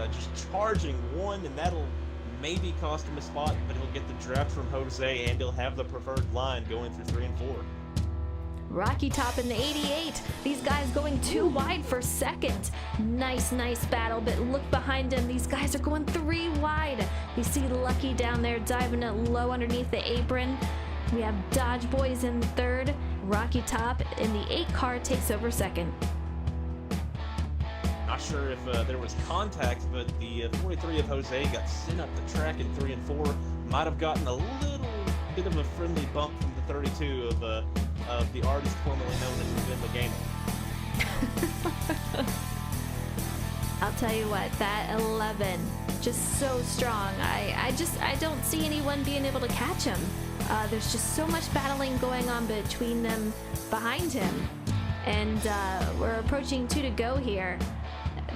just charging one, and that'll maybe cost him a spot, but he'll get the draft from Jose, and he'll have the preferred line going through 3 and 4. Rocky Top in the 88. These guys going too wide for second. Nice battle, but look behind him. These guys are going 3 wide. You see Lucky down there diving it low underneath the apron. We have Dodge Boys in third. Rocky Top in the 8 car takes over second. Not sure if there was contact, but the 43 of Jose got sent up the track in 3 and 4. Might have gotten a little bit of a friendly bump from the 32 of the artist formerly known as Vin the Gamer. I'll tell you what, that 11, just so strong. I don't see anyone being able to catch him. There's just so much battling going on between them behind him. And we're approaching 2 to go here.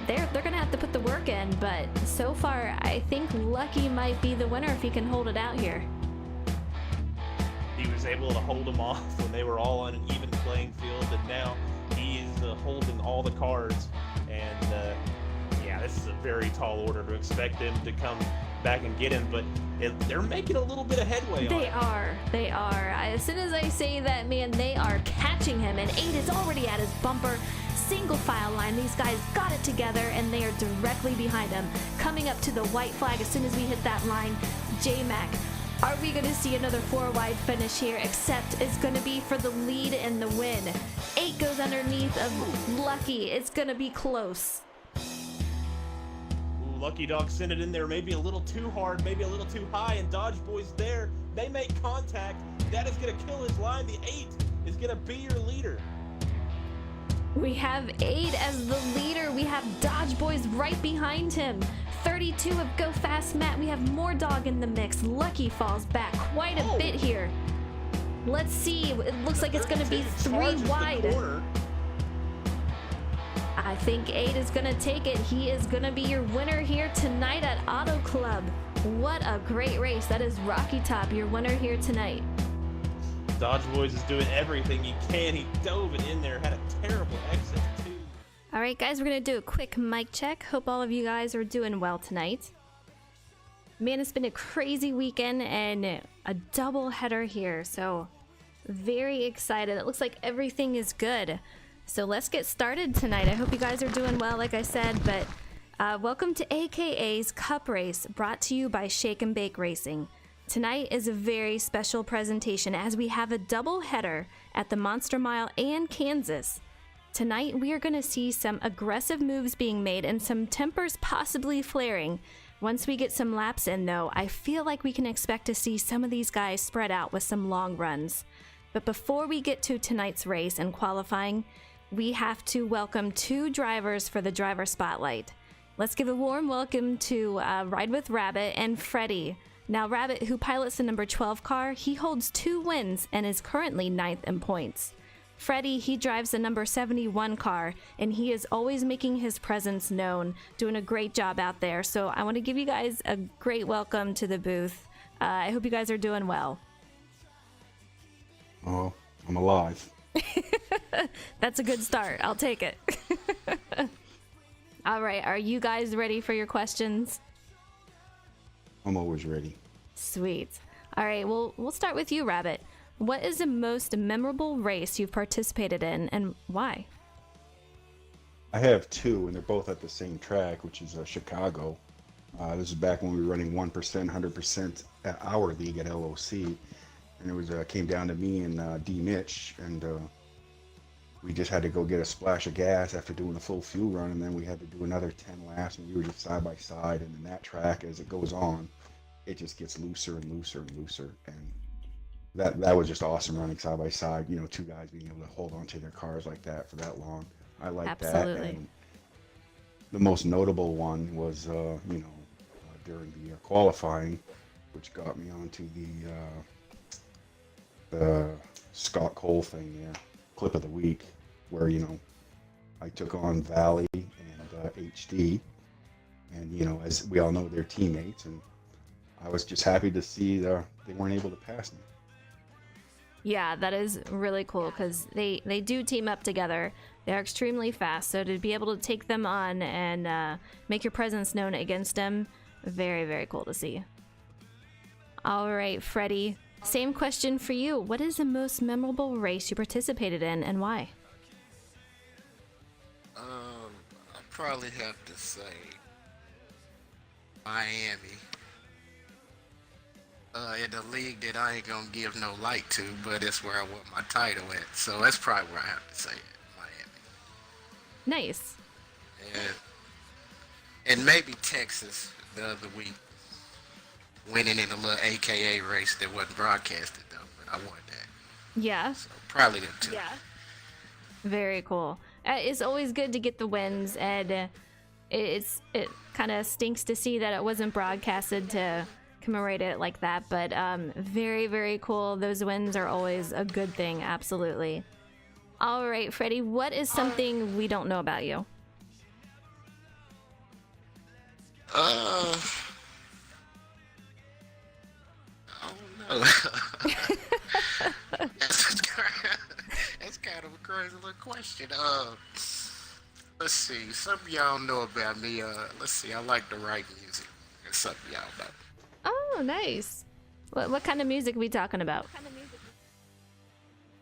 They're gonna have to put the work in, but so far I think Lucky might be the winner if he can hold it out here. He was able to hold them off when they were all on an even playing field, and now he is holding all the cards. And yeah, this is a very tall order to expect them to come back and get him, but they're making a little bit of headway. They are. As soon as I say that, man, they are catching him, and 8 is already at his bumper. Single file line. These guys got it together, and they are directly behind him. Coming up to the white flag as soon as we hit that line, J-Mac. Are we going to see another 4 wide finish here? Except it's going to be for the lead and the win. 8 goes underneath of Lucky. It's going to be close. Ooh, Lucky Dog sent it in there maybe a little too hard, maybe a little too high, and Dodge Boy's there. They make contact. That is going to kill his line. The 8 is going to be your leader. We have 8 as the leader. We have Dodge Boys right behind him. 32 of Go Fast Matt. We have more dog in the mix. Lucky falls back quite a bit here. Let's see. It looks like it's going to be 3 wide. I think 8 is going to take it. He is going to be your winner here tonight at Auto Club. What a great race. That is Rocky Top, your winner here tonight. Dodge Boys is doing everything he can. He dove it in there, had a terrible exit too. All right, guys, we're going to do a quick mic check. Hope all of you guys are doing well tonight. Man, it's been a crazy weekend and a double header here, so very excited. It looks like everything is good. So let's get started tonight. I hope you guys are doing well, like I said, but welcome to AKA's Cup Race, brought to you by Shake and Bake Racing. Tonight is a very special presentation as we have a double header at the Monster Mile and Kansas. Tonight we are going to see some aggressive moves being made and some tempers possibly flaring. Once we get some laps in though, I feel like we can expect to see some of these guys spread out with some long runs. But before we get to tonight's race and qualifying, we have to welcome 2 drivers for the driver spotlight. Let's give a warm welcome to Ride with Rabbit and Freddie. Now Rabbit, who pilots the number 12 car, he holds 2 wins and is currently 9th in points. Freddie, he drives the number 71 car, and he is always making his presence known, doing a great job out there. So I want to give you guys a great welcome to the booth. I hope you guys are doing well. Oh, I'm alive. That's a good start. I'll take it. All right, are you guys ready for your questions? I'm always ready. Sweet. All right, well, we'll start with you, Rabbit. What is the most memorable race you've participated in, and why? I have 2, and they're both at the same track, which is Chicago. This is back when we were running 1%, 100% at our league at LOC. And it was came down to me and D. Mitch, and we just had to go get a splash of gas after doing a full fuel run, and then we had to do another 10 laps, and we were just side by side. And then that track, as it goes on, it just gets looser and looser and looser. And that was just awesome, running side by side. You know, 2 guys being able to hold onto their cars like that for that long. I like that. And the most notable one was, during the qualifying, which got me onto the Scott Cole thing, clip of the week, where, you know, I took on Valley and HD, and, you know, as we all know, they're teammates, and I was just happy to see they weren't able to pass me. Yeah, that is really cool because they do team up together. They're extremely fast, so to be able to take them on and make your presence known against them, very, very cool to see. All right, Freddie, same question for you. What is the most memorable race you participated in and why? I'd probably have to say Miami. In the league that I ain't gonna give no light to, but it's where I want my title at. So that's probably where I have to say it, Miami. Nice. And maybe Texas the other week, winning in a little AKA race that wasn't broadcasted though, but I won that. Yeah. So probably them two. Yeah. Very cool. It's always good to get the wins, and it kind of stinks to see that it wasn't broadcasted to commemorate it like that, but very, very cool. Those wins are always a good thing, absolutely. All right, Freddie, what is something we don't know about you? I don't know. That's kind of a crazy little question. Let's see. Some of y'all know about me. Let's see. I like to write music. That's something y'all know. Oh, nice. What kind of music are we talking about?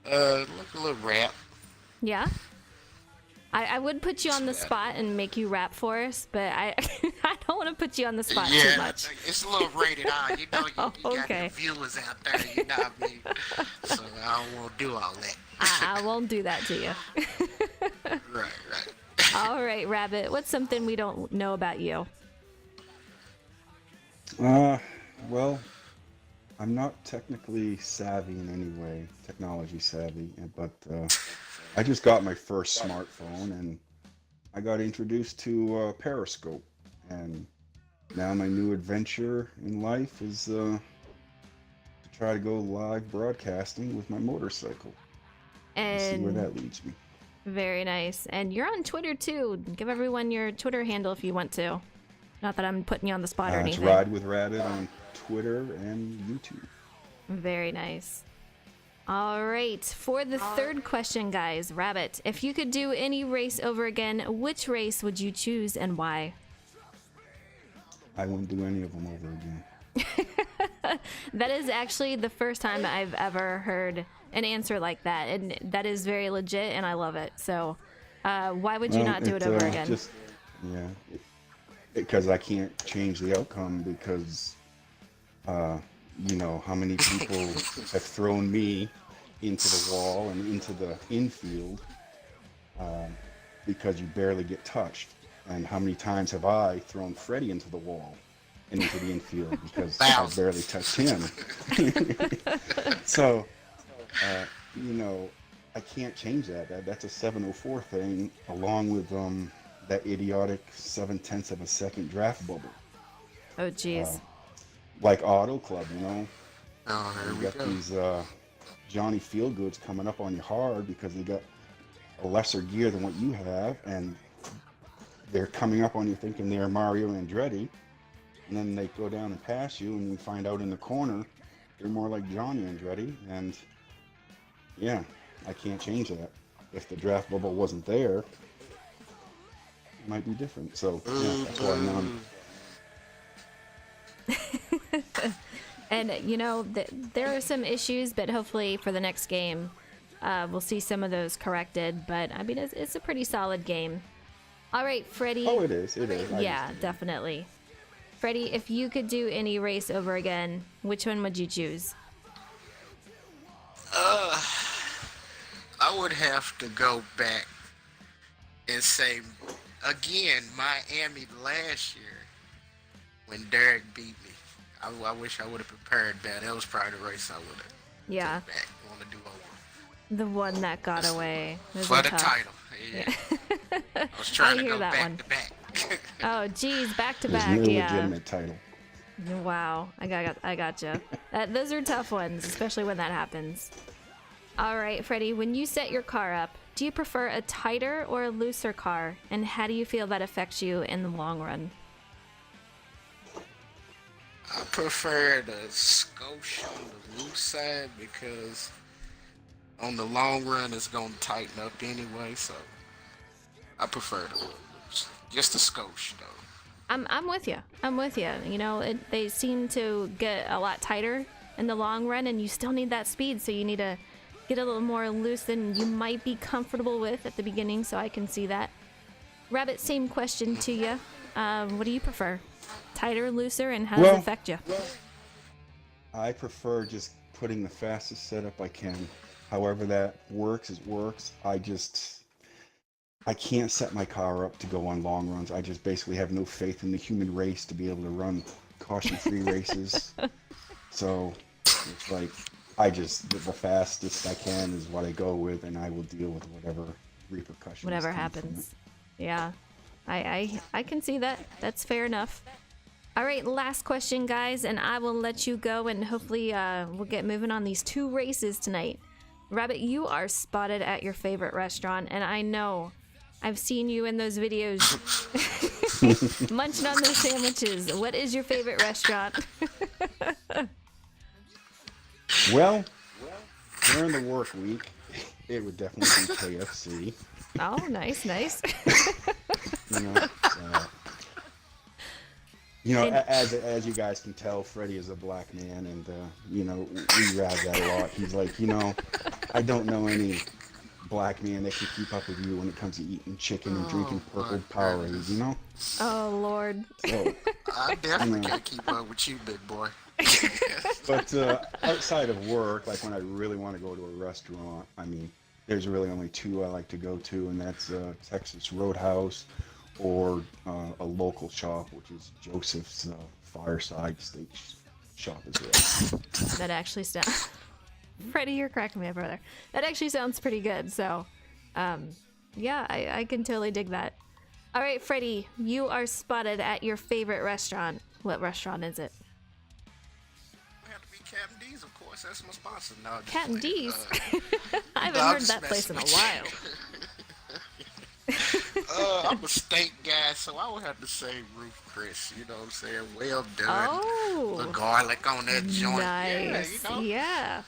Like a little rap. Yeah? I would put you on the spot and make you rap for us, but I I don't want to put you on the spot too much. It's a little rated R. You know, you got Okay. the viewers out there, you know what I mean? So I don't want to do all that. I won't do that to you. Right. All right, Rabbit, what's something we don't know about you? Well, I'm not technically savvy in any way, technology savvy, but I just got my first smartphone and I got introduced to Periscope. And now my new adventure in life is to try to go live broadcasting with my motorcycle and see where And that leads me. very nice. And you're on Twitter too. Give everyone your Twitter handle if you want to. Not that I'm putting you on the spot or It's anything. Ride with Rabbit on Twitter and YouTube. Very nice. All right, for the third question, guys, Rabbit, if you could do any race over again, which race would you choose and why? I wouldn't do any of them over again. That is actually the first time I've ever heard an answer like that, and that is very legit, and I love it. So, why would you not do it over again? Just, because I can't change the outcome because, you know, how many people have thrown me into the wall and into the infield because you barely get touched. And how many times have I thrown Freddie into the wall and into the infield because I barely touched him? So, you know, I can't change that. That's a 704 thing along with that idiotic 7/10 of a second draft bubble. Oh, jeez. Like Auto Club, you know? Oh, here You we got go. these Johnny Feelgoods coming up on you hard because they got a lesser gear than what you have, and they're coming up on you thinking they're Mario Andretti, and then they go down and pass you, and you find out in the corner they're more like Johnny Andretti, and yeah, I can't change that. If the draft bubble wasn't there, it might be different. So yeah, that's why none. And, you know, there are some issues, but hopefully for the next game, we'll see some of those corrected. But, I mean, it's a pretty solid game. All right, Freddie. Oh, it is. It is. I Yeah, understand. definitely. Freddie, if you could do any race over again, which one would you choose? I would have to go back and say, again, Miami last year when Derek beat me. I wish I would have prepared better. That was probably the race I would have Yeah, back. Want to do over the one that got away. Those for are the tough. title. Yeah. I was trying I to hear go that back one. to back. Oh, geez, back to There's back, no yeah. legitimate title. Wow, I gotcha. Those are tough ones, especially when that happens. All right, Freddie, when you set your car up, do you prefer a tighter or a looser car? And how do you feel that affects you in the long run? I prefer the Scotia on the loose side because on the long run it's gonna tighten up anyway. So I prefer the just a skosh though. I'm with you. I'm with you. You know, they seem to get a lot tighter in the long run, and you still need that speed, so you need to get a little more loose than you might be comfortable with at the beginning, so I can see that. Rabbit, same question to you. What do you prefer? Tighter, looser, and how does it affect you? I prefer just putting the fastest setup I can. However that works, it works. I can't set my car up to go on long runs. I just basically have no faith in the human race to be able to run caution-free races. So it's like the fastest I can is what I go with, and I will deal with whatever repercussions. Whatever happens. Yeah, I can see that. That's fair enough. All right, last question, guys, and I will let you go, and hopefully we'll get moving on these 2 races tonight. Rabbit, you are spotted at your favorite restaurant, and I know I've seen you in those videos munching on those sandwiches. What is your favorite restaurant? Well, during the work week, it would definitely be KFC. Oh, nice. As you guys can tell, Freddie is a black man, and we rab that a lot. He's like, I don't know any black man that can keep up with you when it comes to eating chicken and drinking purple Powerade, Oh, Lord. So, I definitely can't keep up with you, big boy. but outside of work, like when I really want to go to a restaurant, there's really only 2 I like to go to, and that's Texas Roadhouse or a local shop, which is Joseph's Fireside Steak Shop as well. That actually sounds... Freddie, you're cracking me up, brother. That actually sounds pretty good, so... yeah, I can totally dig that. All right, Freddie, you are spotted at your favorite restaurant. What restaurant is it? I have to be Captain D's, of course. That's my sponsor. No, Captain D's? I haven't heard that place in a while. I'm a steak guy, so I would have to say Ruth Chris. You know what I'm saying? Well done. Oh, the garlic on that joint. Nice. Yeah.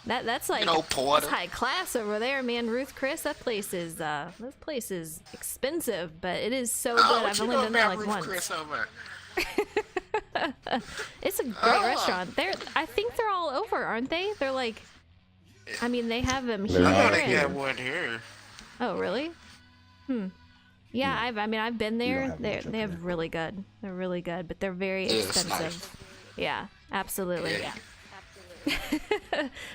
That's like porter. That's high class over there, man. Ruth Chris, that place is expensive, but it is so good. I've only been there like Ruth once. Chris over? It's a great restaurant. I think they're all over, aren't they? They're like, they have them here. They got one here. Oh, really? Yeah, I've been there. They have really good. They're really good, but they're very expensive. Nice. Yeah, absolutely. Yeah.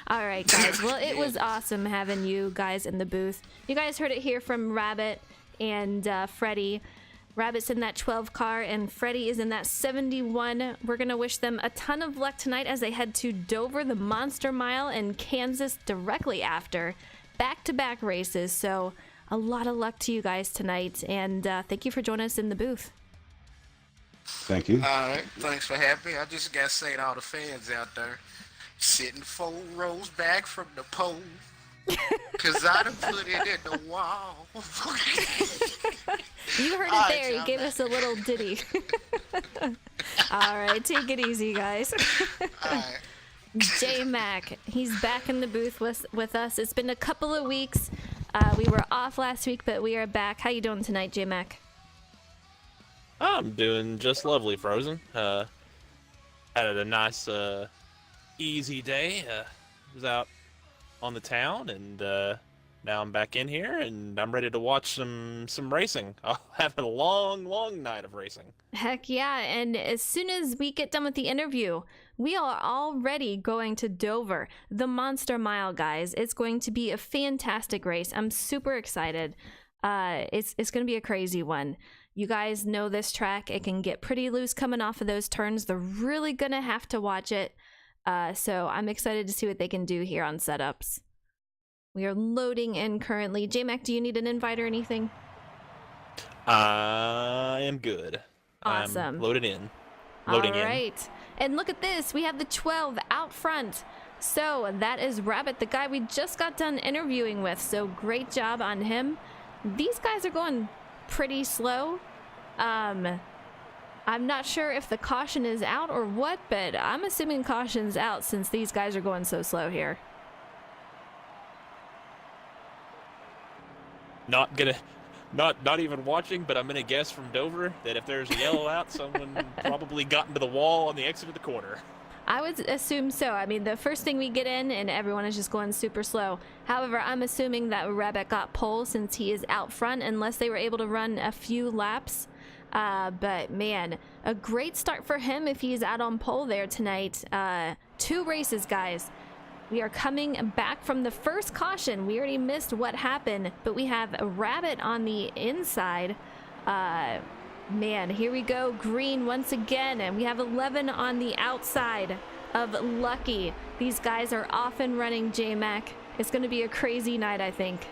All right, guys. Well, it was awesome having you guys in the booth. You guys heard it here from Rabbit and Freddie. Rabbit's in that 12 car, and Freddie is in that 71. We're going to wish them a ton of luck tonight as they head to Dover, the Monster Mile, and Kansas directly after. Back-to-back races, so a lot of luck to you guys tonight, and thank you for joining us in the booth. Thank you. All right, thanks for having me. I just got to say to all the fans out there, sitting 4 rows back from the pole, because I done put it in the wall. You heard it there. He gave us a little ditty. All right, take it easy, guys. All right. J-Mac, he's back in the booth with us. It's been a couple of weeks. We were off last week, but we are back. How you doing tonight, J-Mac? I'm doing just lovely, Frozen. Had a nice, easy day. Was out on the town, and now I'm back in here, and I'm ready to watch some racing. I'll have a long night of racing. Heck yeah, and as soon as we get done with the interview, we are already going to Dover, the Monster Mile, guys. It's going to be a fantastic race. I'm super excited. It's going to be a crazy one. You guys know this track. It can get pretty loose coming off of those turns. They're really going to have to watch it. So I'm excited to see what they can do here on setups. We are loading in currently. J-Mac, do you need an invite or anything? I am good. Awesome. I'm loaded in. Loading in. All right. And look at this. We have the 12 out front. So that is Rabbit, the guy we just got done interviewing with. So great job on him. These guys are going pretty slow. I'm not sure if the caution is out or what, but I'm assuming caution's out since these guys are going so slow here. Not gonna not even watching, but I'm gonna guess from Dover that if there's a yellow out, someone probably got into the wall on the exit of the corner. I would assume so. I mean, the first thing we get in and everyone is just going super slow. However, I'm assuming that Rabbit got pole since he is out front unless they were able to run a few laps. But man, a great start for him if he's out on pole there tonight. 2 races, guys. We are coming back from the first caution. We already missed what happened, but we have a Rabbit on the inside. Man, here we go. Green once again, and we have 11 on the outside of Lucky. These guys are off and running, J-Mac. It's going to be a crazy night, I think.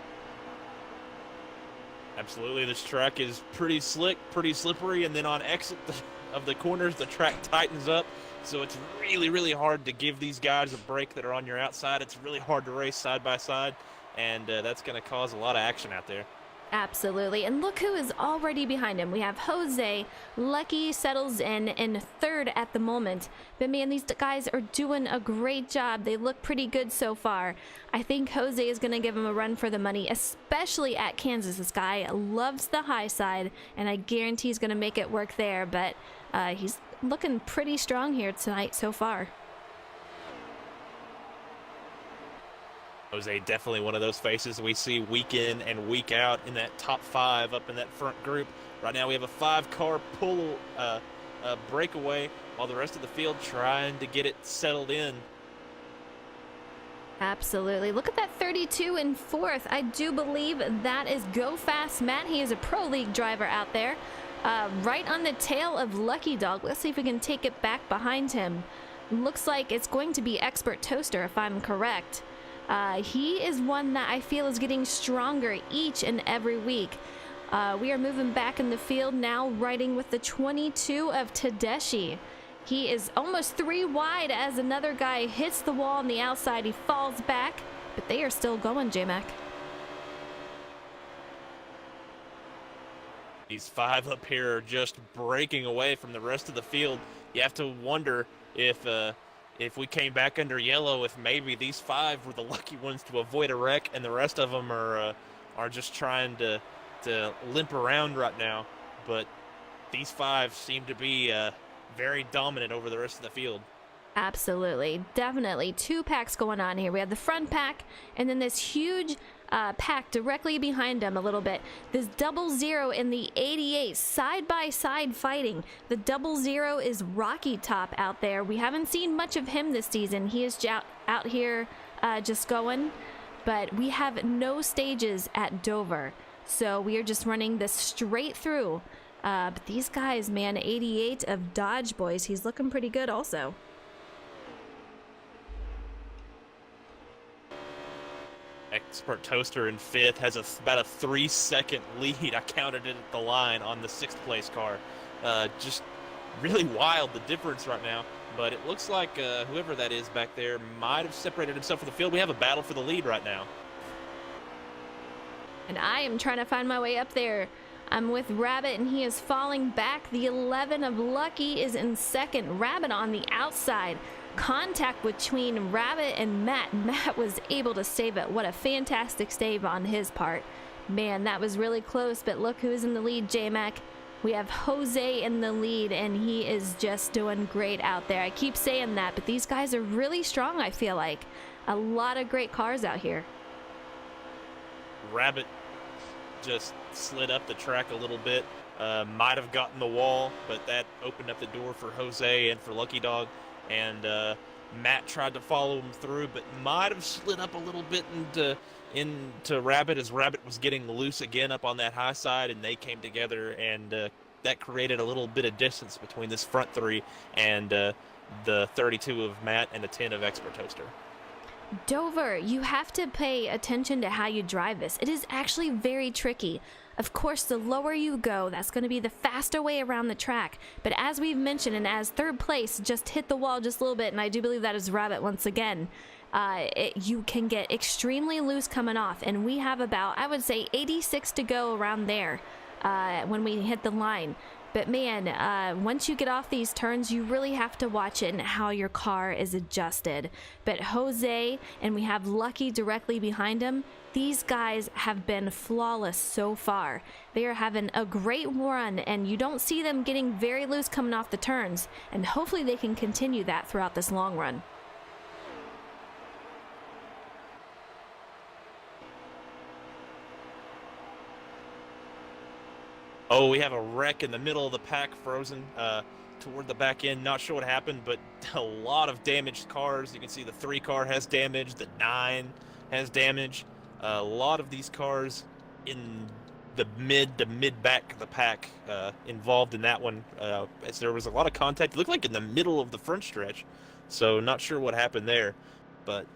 Absolutely, this track is pretty slick, pretty slippery, and then on exit of the corners, the track tightens up. So it's really, really hard to give these guys a break that are on your outside. It's really hard to race side by side, and that's going to cause a lot of action out there. Absolutely. And look who is already behind him. We have Jose. Lucky settles in third at the moment. But man, these guys are doing a great job. They look pretty good so far. I think Jose is going to give him a run for the money, especially at Kansas. This guy loves the high side, and I guarantee he's going to make it work there. But he's looking pretty strong here tonight so far. Jose, definitely one of those faces we see week in and week out in that top 5 up in that front group. Right now we have a 5-car pull breakaway while the rest of the field trying to get it settled in. Absolutely. Look at that 32 in 4th. I do believe that is Go Fast Matt. He is a Pro League driver out there. Right on the tail of Lucky Dog. Let's see if we can take it back behind him. Looks like it's going to be Expert Toaster if I'm correct. He is one that I feel is getting stronger each and every week. We are moving back in the field now, riding with the 22 of Tedeschi. He is almost 3 wide as another guy hits the wall on the outside. He falls back, but they are still going, J-Mac. These 5 up here are just breaking away from the rest of the field. You have to wonder if we came back under yellow, if maybe these 5 were the lucky ones to avoid a wreck, and the rest of them are just trying to limp around right now. But these 5 seem to be very dominant over the rest of the field. Absolutely. Definitely 2 packs going on here. We have the front pack and then this huge pack directly behind them a little bit. This 00 in the 88 side by side fighting. The 00 is Rocky Top out there. We haven't seen much of him this season. He is out here just going, but we have no stages at Dover. So we are just running this straight through. But these guys, man, 88 of Dodge Boys, he's looking pretty good also. Expert Toaster in 5th has about a 3-second lead. I counted it at the line on the 6th place car. Just really wild, the difference right now. But it looks like whoever that is back there might have separated himself from the field. We have a battle for the lead right now. And I am trying to find my way up there. I'm with Rabbit, and he is falling back. The 11 of Lucky is in 2nd. Rabbit on the outside. Contact between Rabbit and Matt. Matt was able to save it. What a fantastic save on his part. Man, that was really close, but look who's in the lead, J-Mac. We have Jose in the lead, and he is just doing great out there. I keep saying that, but these guys are really strong, I feel like. A lot of great cars out here. Rabbit just slid up the track a little bit. Might have gotten the wall, but that opened up the door for Jose and for Lucky Dog. And Matt tried to follow him through, but might have slid up a little bit into Rabbit as Rabbit was getting loose again up on that high side, and they came together, and that created a little bit of distance between this front 3 and the 32 of Matt and the 10 of Expert Toaster. Dover, you have to pay attention to how you drive this. It is actually very tricky. Of course, the lower you go, that's going to be the faster way around the track. But as we've mentioned, and as 3rd place just hit the wall just a little bit, and I do believe that is Rabbit once again, you can get extremely loose coming off. And we have about, I would say, 86 to go around there when we hit the line. But man, once you get off these turns, you really have to watch it and how your car is adjusted. But Jose, and we have Lucky directly behind him, These guys have been flawless so far. They are having a great run, and you don't see them getting very loose coming off the turns, and hopefully they can continue that throughout this long run. Oh, we have a wreck in the middle of the pack, frozen toward the back end. Not sure what happened, but a lot of damaged cars. You can see the 3 car has damage, the 9 has damage. A lot of these cars in the mid to mid-back of the pack involved in that one. As there was a lot of contact. It looked like in the middle of the front stretch, so not sure what happened there. But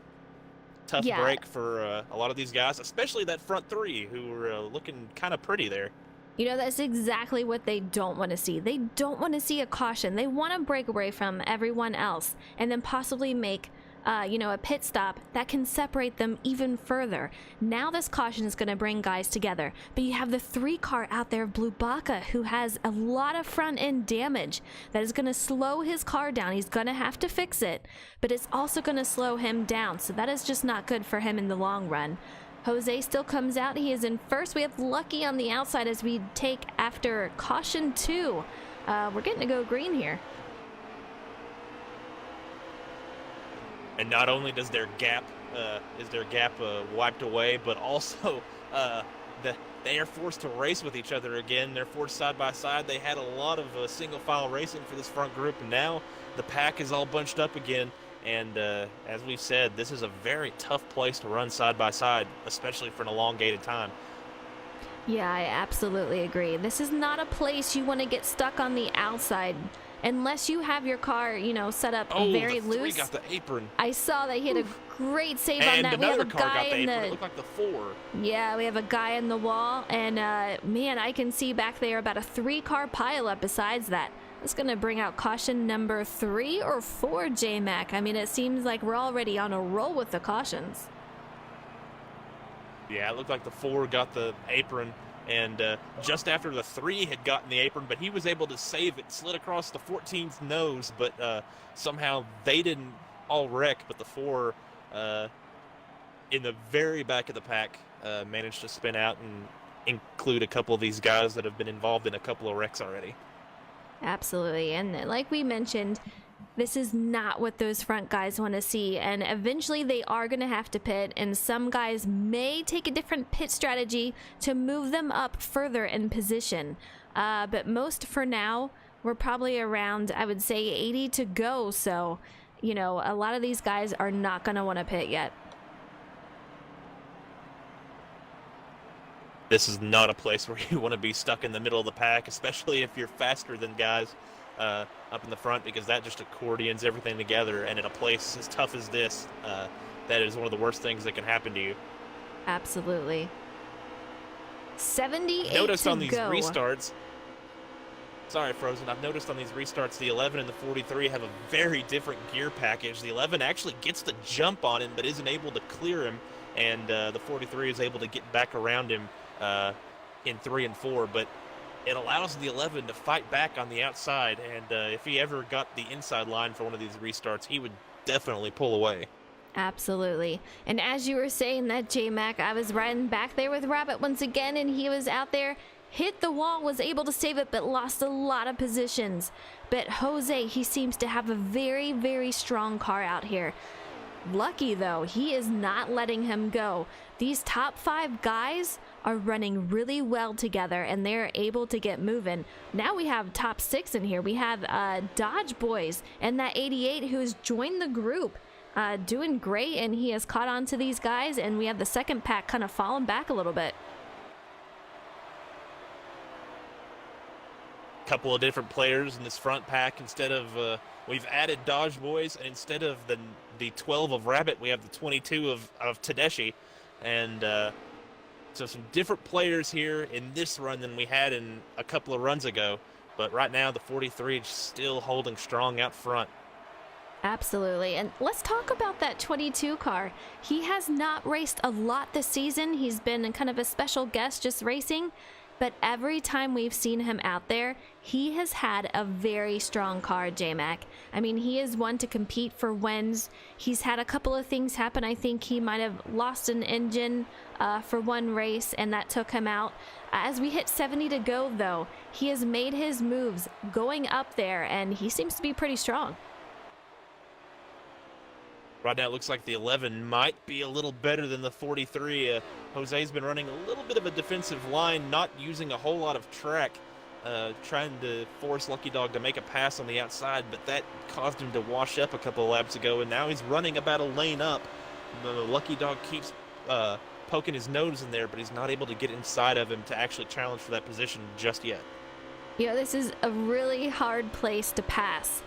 tough break for a lot of these guys, especially that front 3 who were looking kind of pretty there. You know, that's exactly what they don't want to see. They don't want to see a caution. They want to break away from everyone else and then possibly make, a pit stop that can separate them even further. Now this caution is going to bring guys together. But you have the 3 car out there of Blue Baca, who has a lot of front end damage that is going to slow his car down. He's going to have to fix it, but it's also going to slow him down. So that is just not good for him in the long run. Jose still comes out. He is in first. We have Lucky on the outside as we take after caution 2. We're getting to go green here. And not only does their gap wiped away, but also they are forced to race with each other again. They're forced side by side. They had a lot of single file racing for this front group, and now the pack is all bunched up again. And as we've said, this is a very tough place to run side by side, especially for an elongated time. Yeah, I absolutely agree. This is not a place you want to get stuck on the outside unless you have your car, set up very the loose. 3 got the apron. I saw that he had a great save on And that. We have another a car guy got the in apron. the. It looked like the 4. Yeah, we have a guy in the wall, and man, I can see back there about a 3-car pileup. Besides that, it's going to bring out caution number 3 or 4, J-Mac. I mean, it seems like we're already on a roll with the cautions. Yeah, it looked like the 4 got the apron, and just after the 3 had gotten the apron, but he was able to save it, slid across the 14's nose, but somehow they didn't all wreck, but the 4 in the very back of the pack managed to spin out and include a couple of these guys that have been involved in a couple of wrecks already. Absolutely, and like we mentioned, this is not what those front guys want to see, and eventually they are going to have to pit, and some guys may take a different pit strategy to move them up further in position. But most for now, we're probably around, I would say, 80 to go, so, a lot of these guys are not going to want to pit yet. This is not a place where you want to be stuck in the middle of the pack, especially if you're faster than guys up in the front, because that just accordions everything together. And in a place as tough as this, that is one of the worst things that can happen to you. Absolutely. 78 noticed to on these go. restarts. Sorry, Frozen. I've noticed on these restarts, the 11 and the 43 have a very different gear package. The 11 actually gets the jump on him, but isn't able to clear him, and the 43 is able to get back around him in 3 and 4, but it allows the 11 to fight back on the outside, and if he ever got the inside line for one of these restarts, he would definitely pull away. Absolutely. And as you were saying that, J-Mac, I was riding back there with Rabbit once again, and he was out there, hit the wall, was able to save it, but lost a lot of positions. But Jose, he seems to have a very, very strong car out here. Lucky, though, he is not letting him go. These top 5 guys are running really well together, and they're able to get moving. Now we have top 6 in here. We have Dodge Boys and that 88 who has joined the group, doing great, and he has caught on to these guys, and we have the second pack kind of falling back a little bit. Couple of different players in this front pack. Instead of we've added Dodge Boys, and instead of the 12 of Rabbit, we have the 22 of Tedeschi, and so some different players here in this run than we had in a couple of runs ago. But right now the 43 is still holding strong out front. Absolutely. And let's talk about that 22 car. He has not raced a lot this season. He's been kind of a special guest just racing. but every time we've seen him out there, he has had a very strong car, J-Mac. I mean, he is one to compete for wins. He's had a couple of things happen. I think he might have lost an engine for one race, and that took him out. As we hit 70 to go, though, he has made his moves going up there, and he seems to be pretty strong. Right now, it looks like the 11 might be a little better than the 43. Jose's been running a little bit of a defensive line, not using a whole lot of track, trying to force Lucky Dog to make a pass on the outside, but that caused him to wash up a couple of laps ago, and now he's running about a lane up. The Lucky Dog keeps poking his nose in there, but he's not able to get inside of him to actually challenge for that position just yet. You know, this is a really hard place to pass.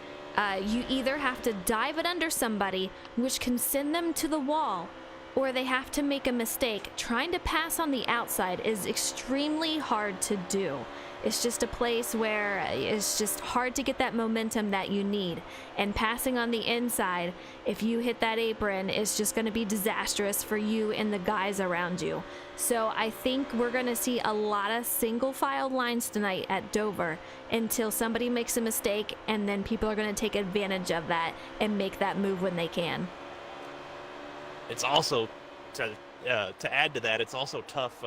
You either have to dive it under somebody, which can send them to the wall, or they have to make a mistake. Trying to pass on the outside is extremely hard to do. It's just a place where it's just hard to get that momentum that you need. And passing on the inside, if you hit that apron, it's just going to be disastrous for you and the guys around you. So I think we're going to see a lot of single file lines tonight at Dover until somebody makes a mistake, and then people are going to take advantage of that and make that move when they can. It's also, to add to that, it's also tough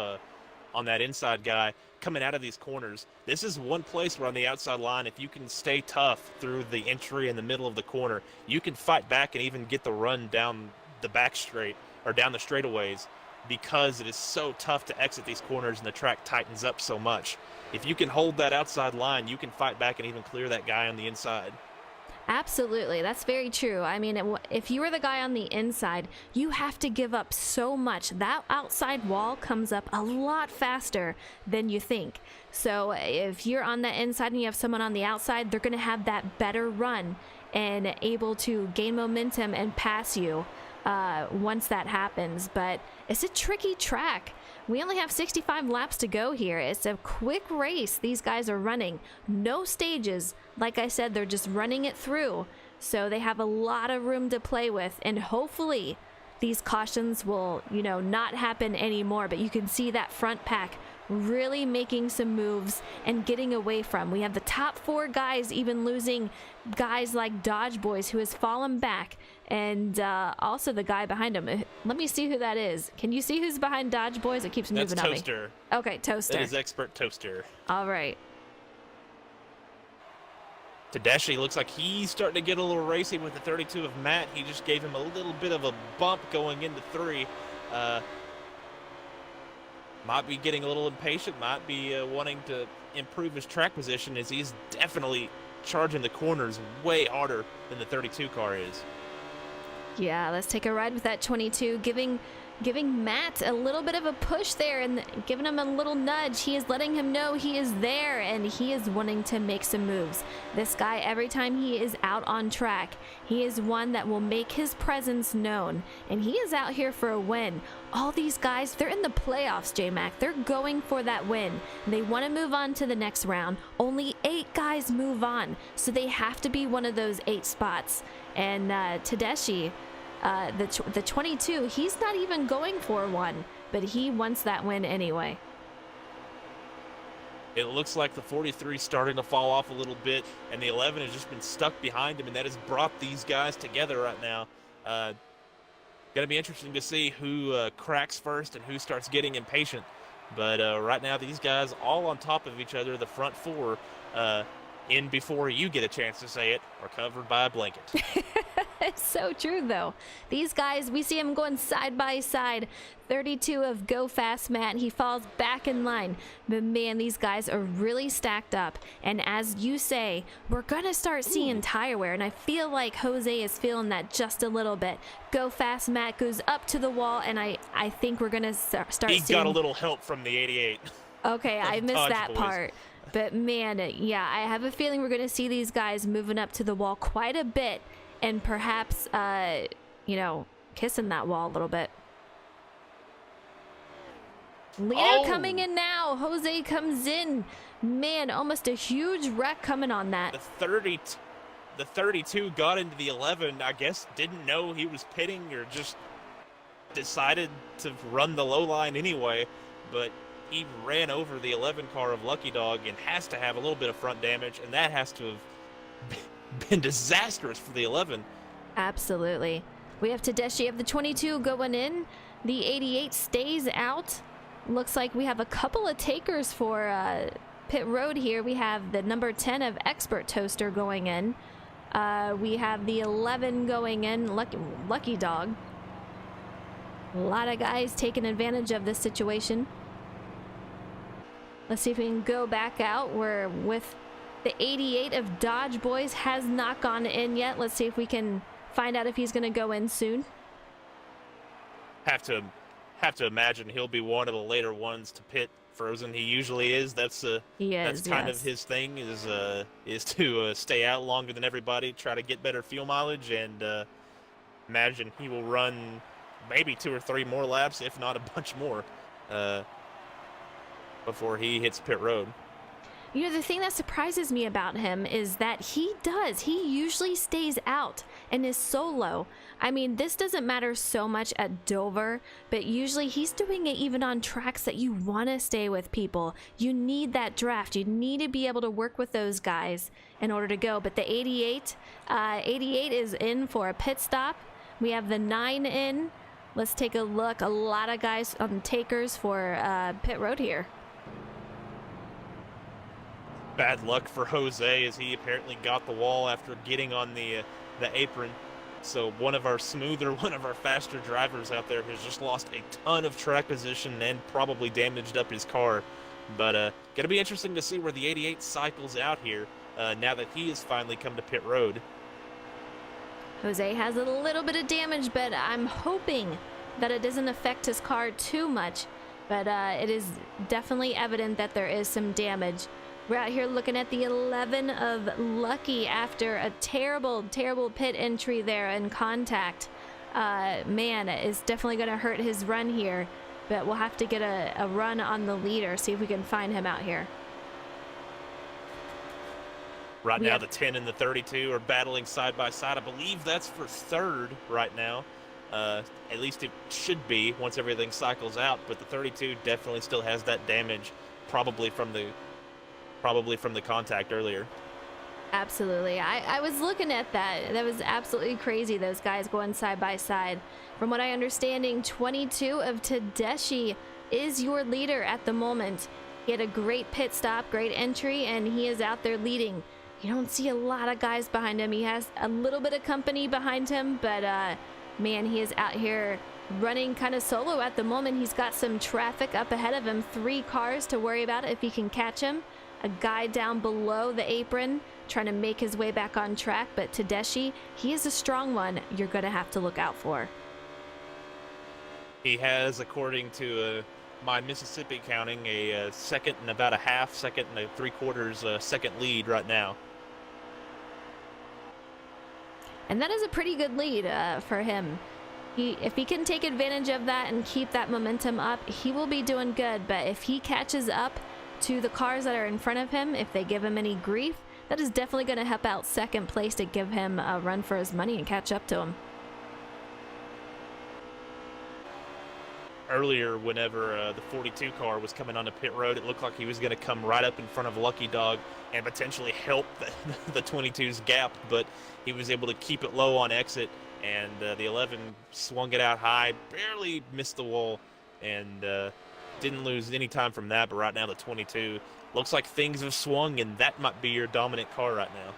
on that inside guy coming out of these corners. This is one place where on the outside line, if you can stay tough through the entry in the middle of the corner, you can fight back and even get the run down the back straight or down the straightaways, because it is so tough to exit these corners and the track tightens up so much. If you can hold that outside line, you can fight back and even clear that guy on the inside. Absolutely, that's very true. I mean, if you were the guy on the inside, you have to give up so much. That outside wall comes up a lot faster than you think. So if you're on the inside and you have someone on the outside, they're going to have that better run and able to gain momentum and pass you once that happens. But it's a tricky track. We only have 65 laps to go here. It's a quick race these guys are running. No stages. Like I said, they're just running it through. So they have a lot of room to play with. And hopefully these cautions will, not happen anymore. But you can see that front pack really making some moves and getting away from. We have the top 4 guys even losing guys like Dodge Boys, who has fallen back, and also the guy behind him. Let me see who that is. Can you see who's behind Dodge Boys? It keeps moving on me. That's Toaster. Okay, Toaster. That is Expert Toaster. All right. Tedeschi looks like he's starting to get a little racy with the 32 of Matt. He just gave him a little bit of a bump going into 3. Might be getting a little impatient, might be wanting to improve his track position, as he's definitely charging the corners way harder than the 32 car is. Yeah, let's take a ride with that 22, giving Matt a little bit of a push there and giving him a little nudge. He is letting him know he is there, and he is wanting to make some moves. This guy, every time he is out on track, he is one that will make his presence known, and he is out here for a win. All these guys, they're in the playoffs, J-Mac. They're going for that win. They want to move on to the next round. Only 8 guys move on, so they have to be one of those 8 spots. And Tedeschi, the 22, he's not even going for one, but he wants that win anyway. It looks like the 43 is starting to fall off a little bit, and the 11 has just been stuck behind him, and that has brought these guys together right now. Going to be interesting to see who cracks first and who starts getting impatient. But right now, these guys all on top of each other, the front 4, in before you get a chance to say it, are covered by a blanket. It's so true, though. These guys, we see them going side by side. 32 of Go Fast Matt, he falls back in line. But man, these guys are really stacked up. And as you say, we're going to start seeing tire wear. And I feel like Jose is feeling that just a little bit. Go Fast Matt goes up to the wall, and I think we're going to start seeing... He got a little help from the 88. Okay, I missed Dodge that Boys. part. But man, yeah, I have a feeling we're going to see these guys moving up to the wall quite a bit. And perhaps, kissing that wall a little bit. Leader coming in now. Jose comes in. Man, almost a huge wreck coming on that. The 32 got into the 11. I guess didn't know he was pitting, or just decided to run the low line anyway. But he ran over the 11 car of Lucky Dog and has to have a little bit of front damage, and that has to have been disastrous for the 11. Absolutely. We have Tedeschi of the 22 going in. The 88 stays out. Looks like we have a couple of takers for pit road here. We have the number 10 of Expert Toaster going in. We have the 11 going in, Lucky Dog. A lot of guys taking advantage of this situation. Let's see if we can go back out. We're with the 88 of Dodge Boys, has not gone in yet. Let's see if we can find out if he's going to go in soon. Have to imagine he'll be one of the later ones to pit Frozen. He usually is. That's kind of his thing, is to stay out longer than everybody, try to get better fuel mileage, and imagine he will run maybe 2 or 3 more laps, if not a bunch more, before he hits pit road. You know, the thing that surprises me about him is that he usually stays out and is solo. I mean, this doesn't matter so much at Dover, but usually he's doing it even on tracks that you want to stay with people. You need that draft. You need to be able to work with those guys in order to go. But the 88 is in for a pit stop. We have the 9 in. Let's take a look. A lot of guys on takers for pit road here. Bad luck for Jose, as he apparently got the wall after getting on the apron. So one of our faster drivers out there has just lost a ton of track position and probably damaged up his car. But gonna be interesting to see where the 88 cycles out here now that he has finally come to pit road. Jose has a little bit of damage, but I'm hoping that it doesn't affect his car too much. But it is definitely evident that there is some damage. We're out here looking at the 11 of Lucky after a terrible, terrible pit entry there in contact. Man, it's definitely going to hurt his run here, but we'll have to get a run on the leader, see if we can find him out here. Right now, the 10 and the 32 are battling side by side. I believe that's for third right now. At least it should be once everything cycles out, but the 32 definitely still has that damage, probably from the contact earlier. Absolutely. I was looking at that. That was absolutely crazy, those guys going side by side. From what I understanding, 22 of Tedeschi is your leader at the moment. He had a great pit stop, great entry, and he is out there leading. You don't see a lot of guys behind him. He has a little bit of company behind him, but man, he is out here running kind of solo at the moment. He's got some traffic up ahead of him, 3 cars to worry about if he can catch him. A guy down below the apron trying to make his way back on track, but Tedeschi, he is a strong one you're going to have to look out for. He has, according to my Mississippi counting, a second and about a half, second and 3/4 second lead right now. And that is a pretty good lead for him. If he can take advantage of that and keep that momentum up, he will be doing good. But if he catches up to the cars that are in front of him, if they give him any grief, that is definitely going to help out second place to give him a run for his money and catch up to him. Earlier, whenever the 42 car was coming onto pit road, it looked like he was going to come right up in front of Lucky Dog and potentially help the 22's gap, but he was able to keep it low on exit, and the 11 swung it out high, barely missed the wall, and didn't lose any time from that. But right now the 22 looks like things have swung, and that might be your dominant car right now.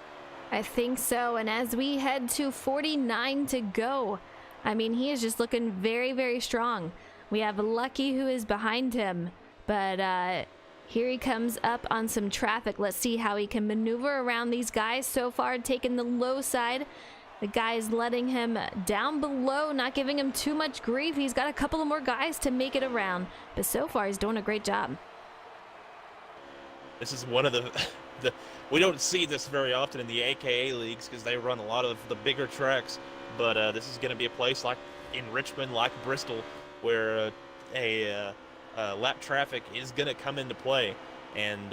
I think so. And as we head to 49 to go, I mean, he is just looking very, very strong. We have Lucky who is behind him, but here he comes up on some traffic. Let's see how he can maneuver around these guys. So far, taking the low side. The guy's letting him down below, not giving him too much grief. He's got a couple of more guys to make it around, but so far he's doing a great job. This is one of the we don't see this very often in the AKA leagues because they run a lot of the bigger tracks, but this is going to be a place like in Richmond, like Bristol, where lap traffic is going to come into play, and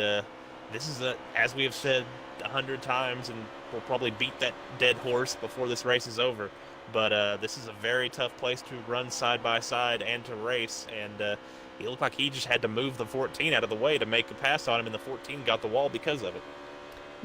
this is as we have said 100 times, and we'll probably beat that dead horse before this race is over, but this is a very tough place to run side by side and to race, and he looked like he just had to move the 14 out of the way to make a pass on him, and the 14 got the wall because of it.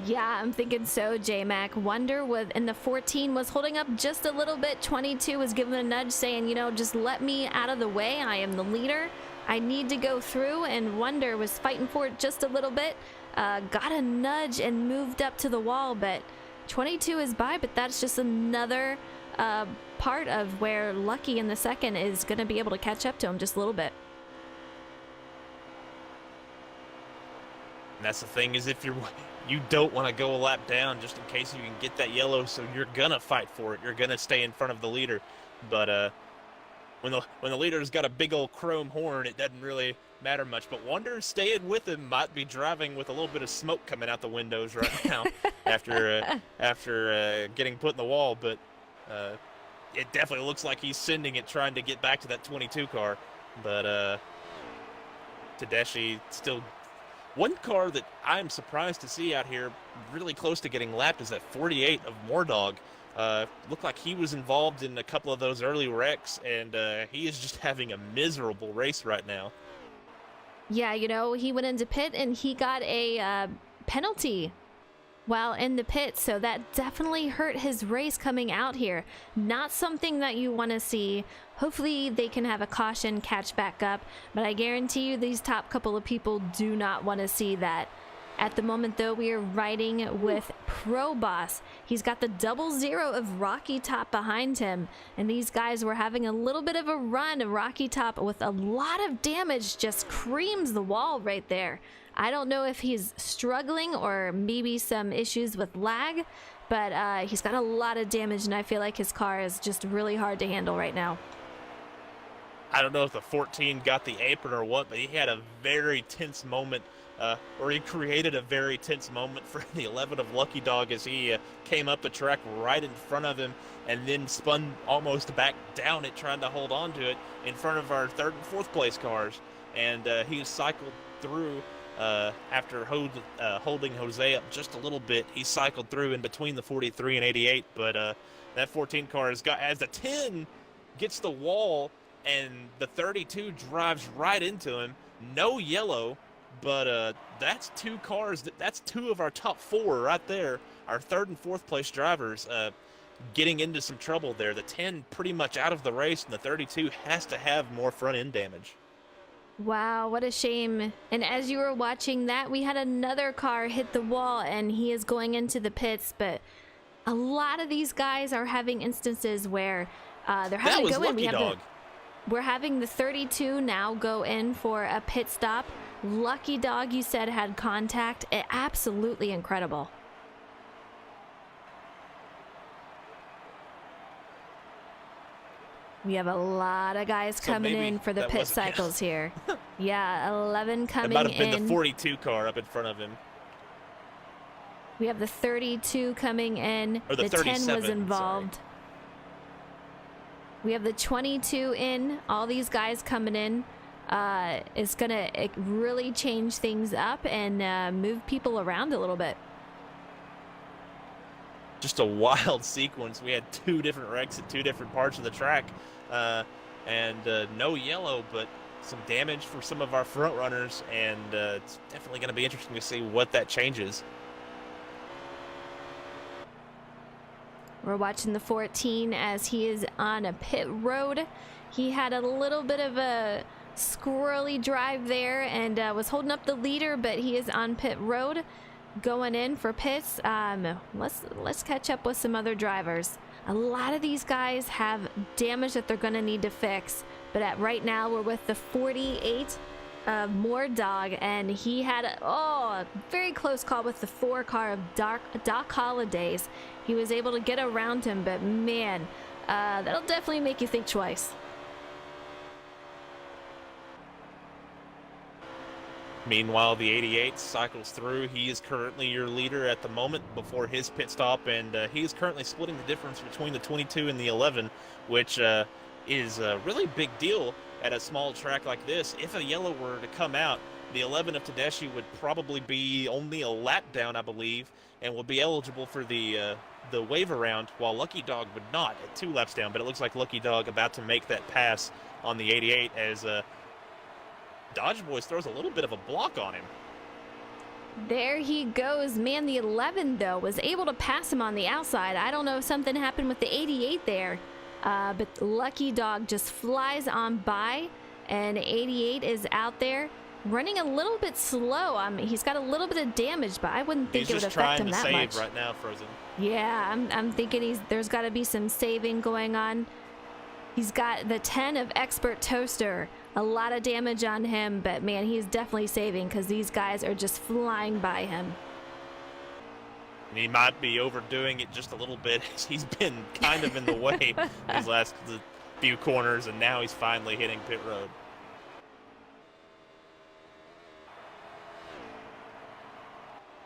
Yeah, I'm thinking so, J-Mac. Wonder in the 14 was holding up just a little bit. 22 was giving a nudge saying, you know, just let me out of the way. I am the leader. I need to go through, and Wonder was fighting for it just a little bit. Got a nudge and moved up to the wall, but 22 is by, but that's just another part of where Lucky in the second is going to be able to catch up to him just a little bit. And that's the thing, is if you don't want to go a lap down just in case you can get that yellow, so you're gonna fight for it. You're gonna stay in front of the leader. But when the leader's got a big old chrome horn, it doesn't really matter much. But Wonder staying with him might be driving with a little bit of smoke coming out the windows right now after getting put in the wall. But it definitely looks like he's sending it, trying to get back to that 22 car. But Tedeschi still. One car that I'm surprised to see out here really close to getting lapped is that 48 of Mordog. Looked like he was involved in a couple of those early wrecks, and he is just having a miserable race right now. Yeah, you know, he went into pit and he got a penalty while in the pit, so that definitely hurt his race coming out here. Not something that you want to see. Hopefully they can have a caution, catch back up, but I guarantee you these top couple of people do not want to see that. At the moment, though, we are riding with Pro Boss. He's got the 00 of Rocky Top behind him, and these guys were having a little bit of a run. Rocky Top, with a lot of damage, just creams the wall right there. I don't know if he's struggling or maybe some issues with lag, but he's got a lot of damage, and I feel like his car is just really hard to handle right now. I don't know if the 14 got the apron or what, but he had a very tense moment, or he created a very tense moment for the 11 of Lucky Dog as he came up the track right in front of him and then spun almost back down it, trying to hold on to it in front of our third and fourth place cars. And he cycled through after holding Jose up just a little bit. He cycled through in between the 43 and 88, but that 14 car has got, as the 10 gets the wall, and the 32 drives right into him. No yellow, but that's two cars. That's two of our top four right there. Our third and fourth place drivers getting into some trouble there. The 10 pretty much out of the race, and the 32 has to have more front end damage. Wow, what a shame. And as you were watching that, we had another car hit the wall, and he is going into the pits. But a lot of these guys are having instances where they're having to go in. We're having the 32 now go in for a pit stop. Lucky Dog, you said, had contact. Absolutely incredible. We have a lot of guys coming in for the pit cycles here. Yeah, 11 coming in. It might have been the 42 car up in front of him. We have the 32 coming in. Or the 37, 10 was involved. Sorry. We have the 22 in. All these guys coming in is going to really change things up and move people around a little bit. Just a wild sequence. We had two different wrecks at two different parts of the track. And no yellow, but some damage for some of our front runners. And it's definitely going to be interesting to see what that changes. We're watching the 14 as he is on a pit road. He had a little bit of a squirrely drive there and was holding up the leader, but he is on pit road going in for pits. Let's catch up with some other drivers. A lot of these guys have damage that they're going to need to fix, but right now we're with the 48 Mordog, and he had a very close call with the 4 car of Doc Holidays. He was able to get around him, but man, that'll definitely make you think twice. Meanwhile, the 88 cycles through. He is currently your leader at the moment before his pit stop, and he is currently splitting the difference between the 22 and the 11, which is a really big deal at a small track like this. If a yellow were to come out, the 11 of Tedeschi would probably be only a lap down, I believe, and would be eligible for the wave around, while Lucky Dog would not at 2 laps down. But it looks like Lucky Dog about to make that pass on the 88 as Dodge Boys throws a little bit of a block on him. There he goes. Man, the 11, though, was able to pass him on the outside. I don't know if something happened with the 88 there, but Lucky Dog just flies on by, and 88 is out there running a little bit slow. He's got a little bit of damage, but I wouldn't think it would affect him that much. He's just trying to save right now, Frozen. Yeah, I'm thinking there's got to be some saving going on. He's got the 10 of Expert Toaster. A lot of damage on him, but man, he's definitely saving because these guys are just flying by him. And he might be overdoing it just a little bit. He's been kind of in the way these last few corners, and now he's finally hitting pit road.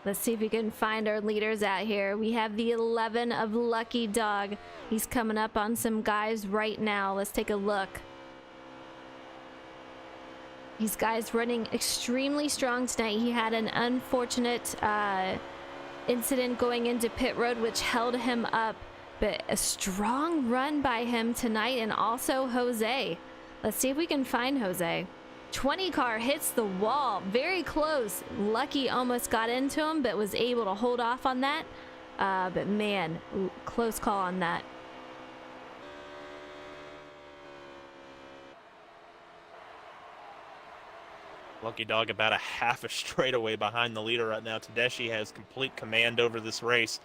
Let's see if we can find our leaders out here. We have the 11 of Lucky Dog. He's coming up on some guys right now. Let's take a look. These guys running extremely strong tonight. He had an unfortunate incident going into pit road, which held him up, but a strong run by him tonight, and also Jose. Let's see if we can find Jose. 20 car hits the wall, very close. Lucky almost got into him, but was able to hold off on that. But man, close call on that. Lucky Dog about a half a straightaway behind the leader right now. Tedeschi has complete command over this race.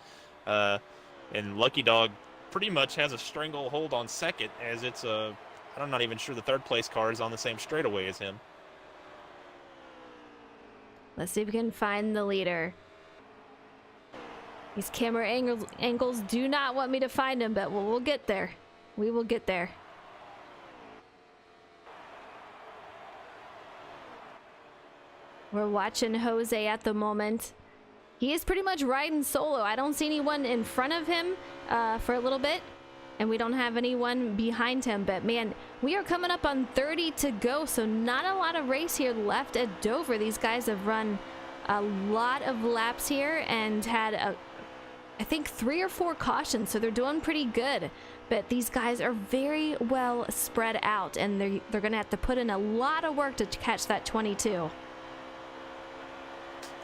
And Lucky Dog pretty much has a stranglehold on second, as it's I'm not even sure the third place car is on the same straightaway as him. Let's see if we can find the leader. These camera angles do not want me to find him, but we'll get there. We will get there. We're watching Jose at the moment. He is pretty much riding solo. I don't see anyone in front of him for a little bit, and we don't have anyone behind him. But man, we are coming up on 30 to go, so not a lot of race here left at Dover. These guys have run a lot of laps here and had I think 3 or 4 cautions, so they're doing pretty good. But these guys are very well spread out, and they're gonna have to put in a lot of work to catch that 22.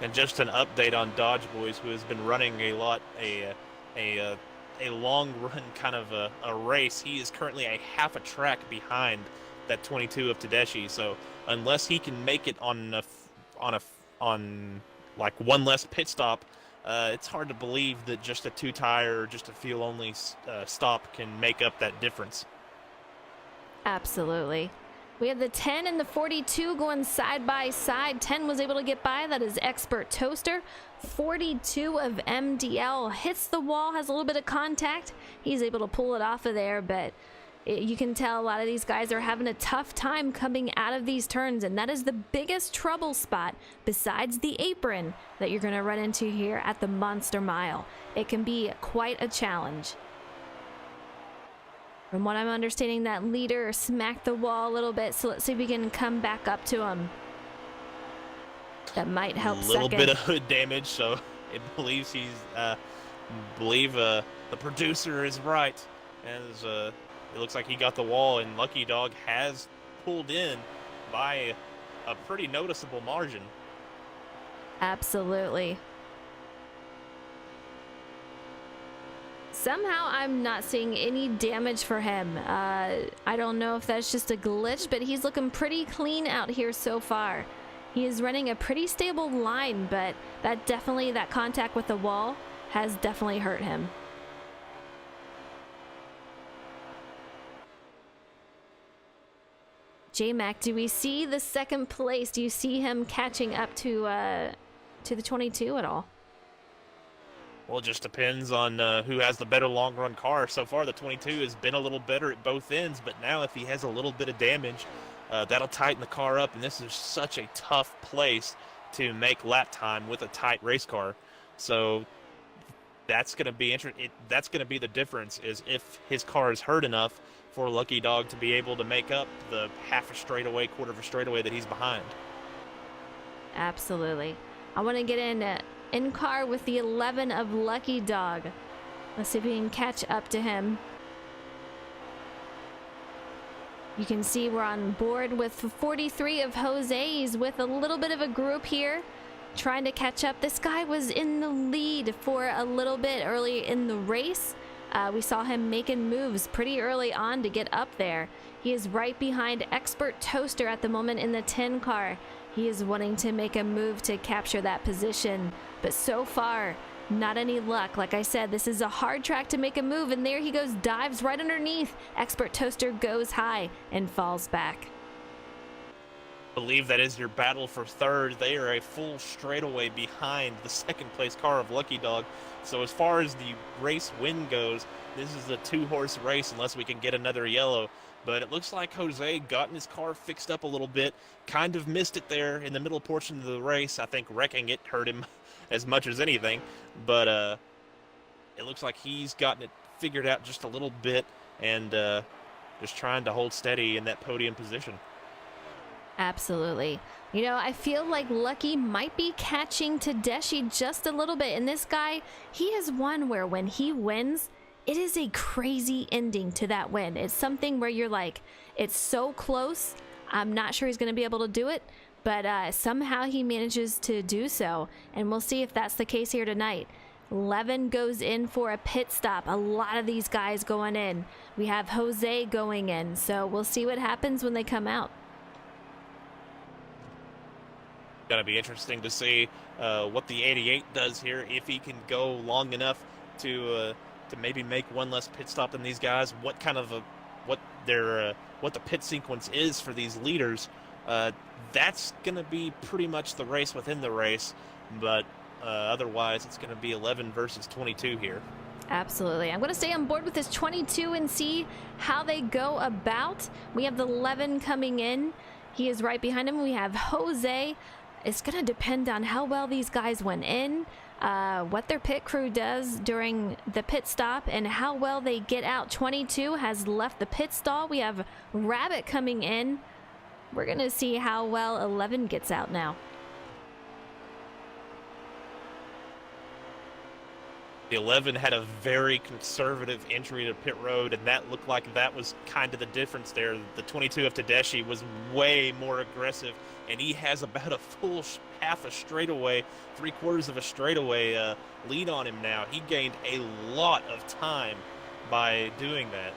And just an update on Dodge Boys, who has been running a long run kind of a race. He is currently a half a track behind that 22 of Tedeschi. So unless he can make it on like one less pit stop, it's hard to believe that just a 2-tire or just a fuel only stop can make up that difference. Absolutely. We have the 10 and the 42 going side by side. 10 was able to get by. That is Expert Toaster. 42 of MDL hits the wall, has a little bit of contact. He's able to pull it off of there, but you can tell a lot of these guys are having a tough time coming out of these turns, and that is the biggest trouble spot besides the apron that you're going to run into here at the Monster Mile. It can be quite a challenge. From what I'm understanding, that leader smacked the wall a little bit, so let's see if we can come back up to him. That might help second. A little bit of hood damage, so it believes the producer is right. As it looks like he got the wall, and Lucky Dog has pulled in by a pretty noticeable margin. Absolutely. Somehow I'm not seeing any damage for him. I don't know if that's just a glitch, but he's looking pretty clean out here so far. He is running a pretty stable line, but that contact with the wall has definitely hurt him. J-Mac, do we see the second place? Do you see him catching up to the 22 at all? Well, it just depends on who has the better long-run car. So far, the 22 has been a little better at both ends, but now if he has a little bit of damage, that'll tighten the car up, and this is such a tough place to make lap time with a tight race car. So that's going to be that's going to be the difference, is if his car is hurt enough for Lucky Dog to be able to make up the half a straightaway, quarter of a straightaway that he's behind. Absolutely. I want to get in car with the 11 of Lucky Dog. Let's see if we can catch up to him. You can see we're on board with 43 of Jose. He's with a little bit of a group here, trying to catch up. This guy was in the lead for a little bit early in the race. We saw him making moves pretty early on to get up there. He is right behind Expert Toaster at the moment in the 10 car. He is wanting to make a move to capture that position, but so far, not any luck. Like I said, this is a hard track to make a move, and there he goes, dives right underneath. Expert Toaster goes high and falls back. Believe that is your battle for third. They are a full straightaway behind the second place car of Lucky Dog. So as far as the race win goes, this is a 2-horse race unless we can get another yellow. But it looks like Jose gotten his car fixed up a little bit, kind of missed it there in the middle portion of the race. I think wrecking it hurt him as much as anything. But it looks like he's gotten it figured out just a little bit and just trying to hold steady in that podium position. Absolutely. You know, I feel like Lucky might be catching Tedeschi just a little bit. And this guy, he has one where when he wins, it is a crazy ending to that win. It's something where you're like, it's so close. I'm not sure he's going to be able to do it, but somehow he manages to do so. And we'll see if that's the case here tonight. Levin goes in for a pit stop. A lot of these guys going in. We have Jose going in. So we'll see what happens when they come out. Going to be interesting to see what the 88 does here, if he can go long enough to maybe make one less pit stop than these guys. What kind of what the pit sequence is for these leaders. That's going to be pretty much the race within the race, but otherwise it's going to be 11 versus 22 here. Absolutely. I'm going to stay on board with this 22 and see how they go about. We have the 11 coming in. He is right behind him. We have Jose. It's going to depend on how well these guys went in, what their pit crew does during the pit stop, and how well they get out. 22 has left the pit stall. We have Rabbit coming in. We're going to see how well 11 gets out now. The 11 had a very conservative entry to pit road, and that looked like that was kind of the difference there. The 22 of Tedeschi was way more aggressive, and he has about a full half a straightaway, 3/4 of a straightaway lead on him now. He gained a lot of time by doing that.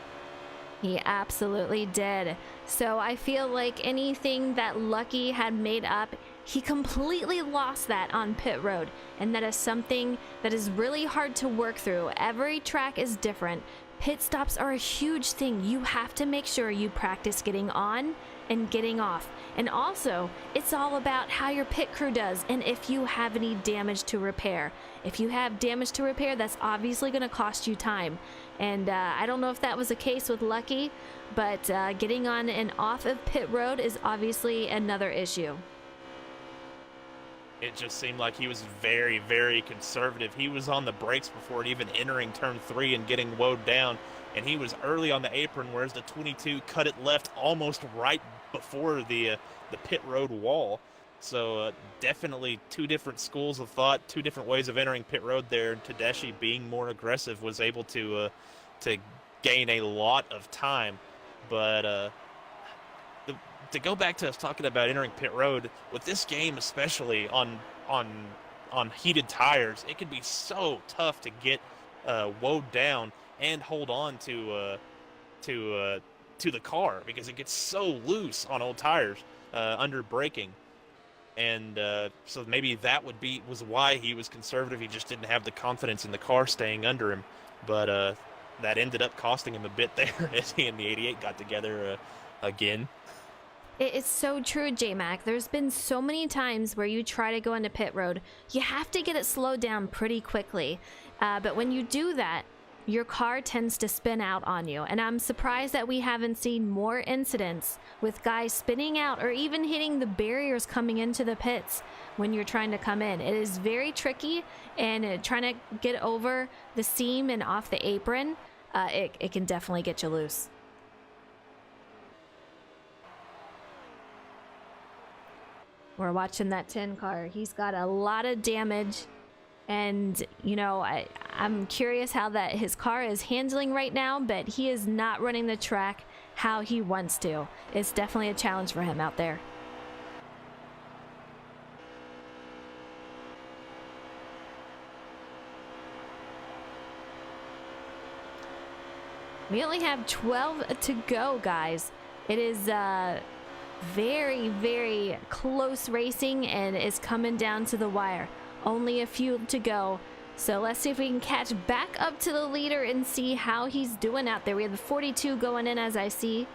He absolutely did. So I feel like anything that Lucky had made up, he completely lost that on pit road. And that is something that is really hard to work through. Every track is different. Pit stops are a huge thing. You have to make sure you practice getting on and getting off. And also, it's all about how your pit crew does and if you have any damage to repair. If you have damage to repair, that's obviously going to cost you time. And I don't know if that was the case with Lucky, but getting on and off of pit road is obviously another issue. It just seemed like he was very, very conservative. He was on the brakes before even entering turn 3 and getting woed down, and he was early on the apron, whereas the 22 cut it left almost right before the pit road wall. So definitely two different schools of thought, two different ways of entering pit road there. Tedeschi, being more aggressive, was able to gain a lot of time. But to go back to us talking about entering pit road, with this game especially on heated tires, it can be so tough to get woed down and hold on to the car, because it gets so loose on old tires under braking. And so maybe that was why he was conservative. He just didn't have the confidence in the car staying under him. But that ended up costing him a bit there as he and the 88 got together again. It's so true, J-Mac. There's been so many times where you try to go into pit road, you have to get it slowed down pretty quickly. But when you do that, your car tends to spin out on you. And I'm surprised that we haven't seen more incidents with guys spinning out or even hitting the barriers coming into the pits when you're trying to come in. It is very tricky, and trying to get over the seam and off the apron, it can definitely get you loose. We're watching that 10 car. He's got a lot of damage. And, you know, I'm curious how his car is handling right now, but he is not running the track how he wants to. It's definitely a challenge for him out there. We only have 12 to go, guys. It is very, very close racing, and it's coming down to the wire. Only a few to go. So let's see if we can catch back up to the leader and see how he's doing out there. We have the 42 going in, as I see.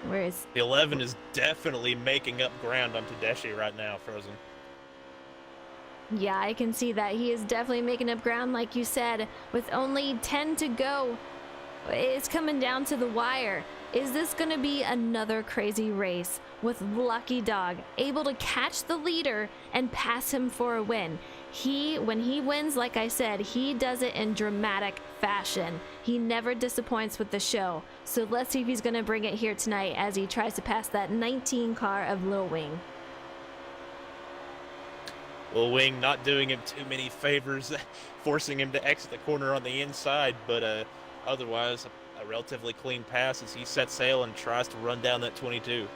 Where is... The 11 is definitely making up ground on Tedeschi right now, Frozen. Yeah, I can see that. He is definitely making up ground, like you said. With only 10 to go, it's coming down to the wire. Is this going to be another crazy race with Lucky Dog able to catch the leader and pass him for a win? When he wins, like I said, he does it in dramatic fashion. He never disappoints with the show. So let's see if he's going to bring it here tonight as he tries to pass that 19 car of Lil Wing. Lil Wing not doing him too many favors, forcing him to exit the corner on the inside, but otherwise a relatively clean pass as he sets sail and tries to run down that 22.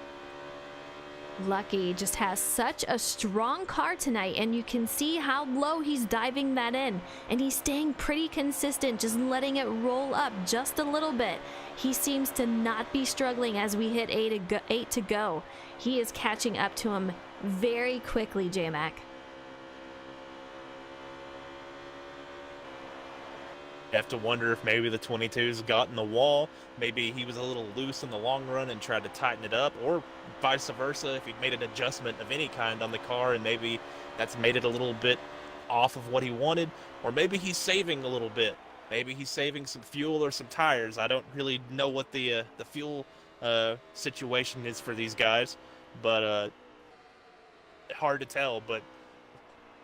Lucky just has such a strong car tonight, and you can see how low he's diving that in, and he's staying pretty consistent, just letting it roll up just a little bit. He seems to not be struggling as we hit 8 to go. He is catching up to him very quickly, J-Mac. You have to wonder if maybe the 22's got in the wall. Maybe he was a little loose in the long run and tried to tighten it up, or vice versa, if he'd made an adjustment of any kind on the car and maybe that's made it a little bit off of what he wanted, or maybe he's saving a little bit. Maybe he's saving some fuel or some tires. I don't really know what the fuel situation is for these guys, but hard to tell. But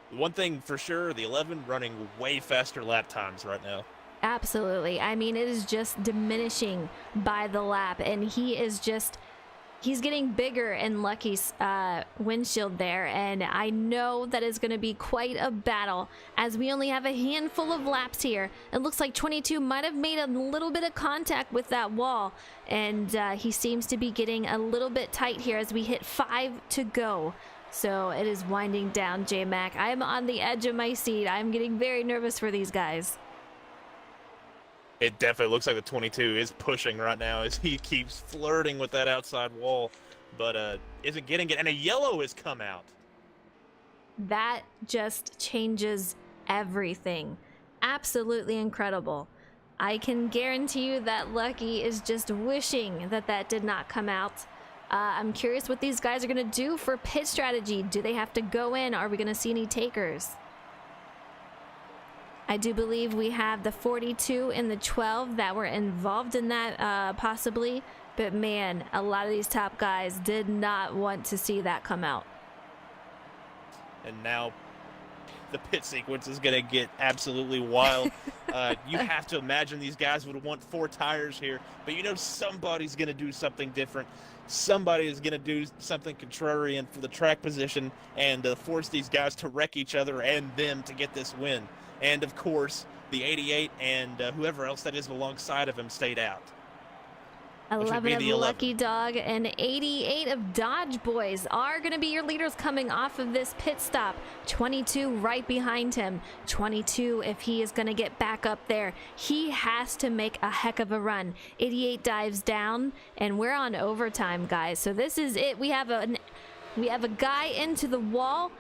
one thing for sure, the 11 running way faster lap times right now. Absolutely. I mean, it is just diminishing by the lap, and he's getting bigger in Lucky's windshield there, and I know that is going to be quite a battle as we only have a handful of laps here. It looks like 22 might have made a little bit of contact with that wall, and he seems to be getting a little bit tight here as we hit 5 to go. So it is winding down, J-Mac. I'm on the edge of my seat. I'm getting very nervous for these guys. It definitely looks like the 22 is pushing right now as he keeps flirting with that outside wall, but isn't getting it, and a yellow has come out. That just changes everything. Absolutely incredible. I can guarantee you that Lucky is just wishing that that did not come out. I'm curious what these guys are going to do for pit strategy. Do they have to go in? Are we going to see any takers? I do believe we have the 42 and the 12 that were involved in that possibly. But man, a lot of these top guys did not want to see that come out. And now the pit sequence is going to get absolutely wild. You have to imagine these guys would want 4 tires here, but you know somebody's going to do something different. Somebody is going to do something contrarian for the track position and force these guys to wreck each other and them to get this win. And of course, the 88 and whoever else that is alongside of him stayed out. 11 of Lucky Dog and 88 of Dodge Boys are going to be your leaders coming off of this pit stop. 22 right behind him. 22, if he is going to get back up there, he has to make a heck of a run. 88 dives down, and we're on overtime, guys. So this is it. We have a guy into the wall.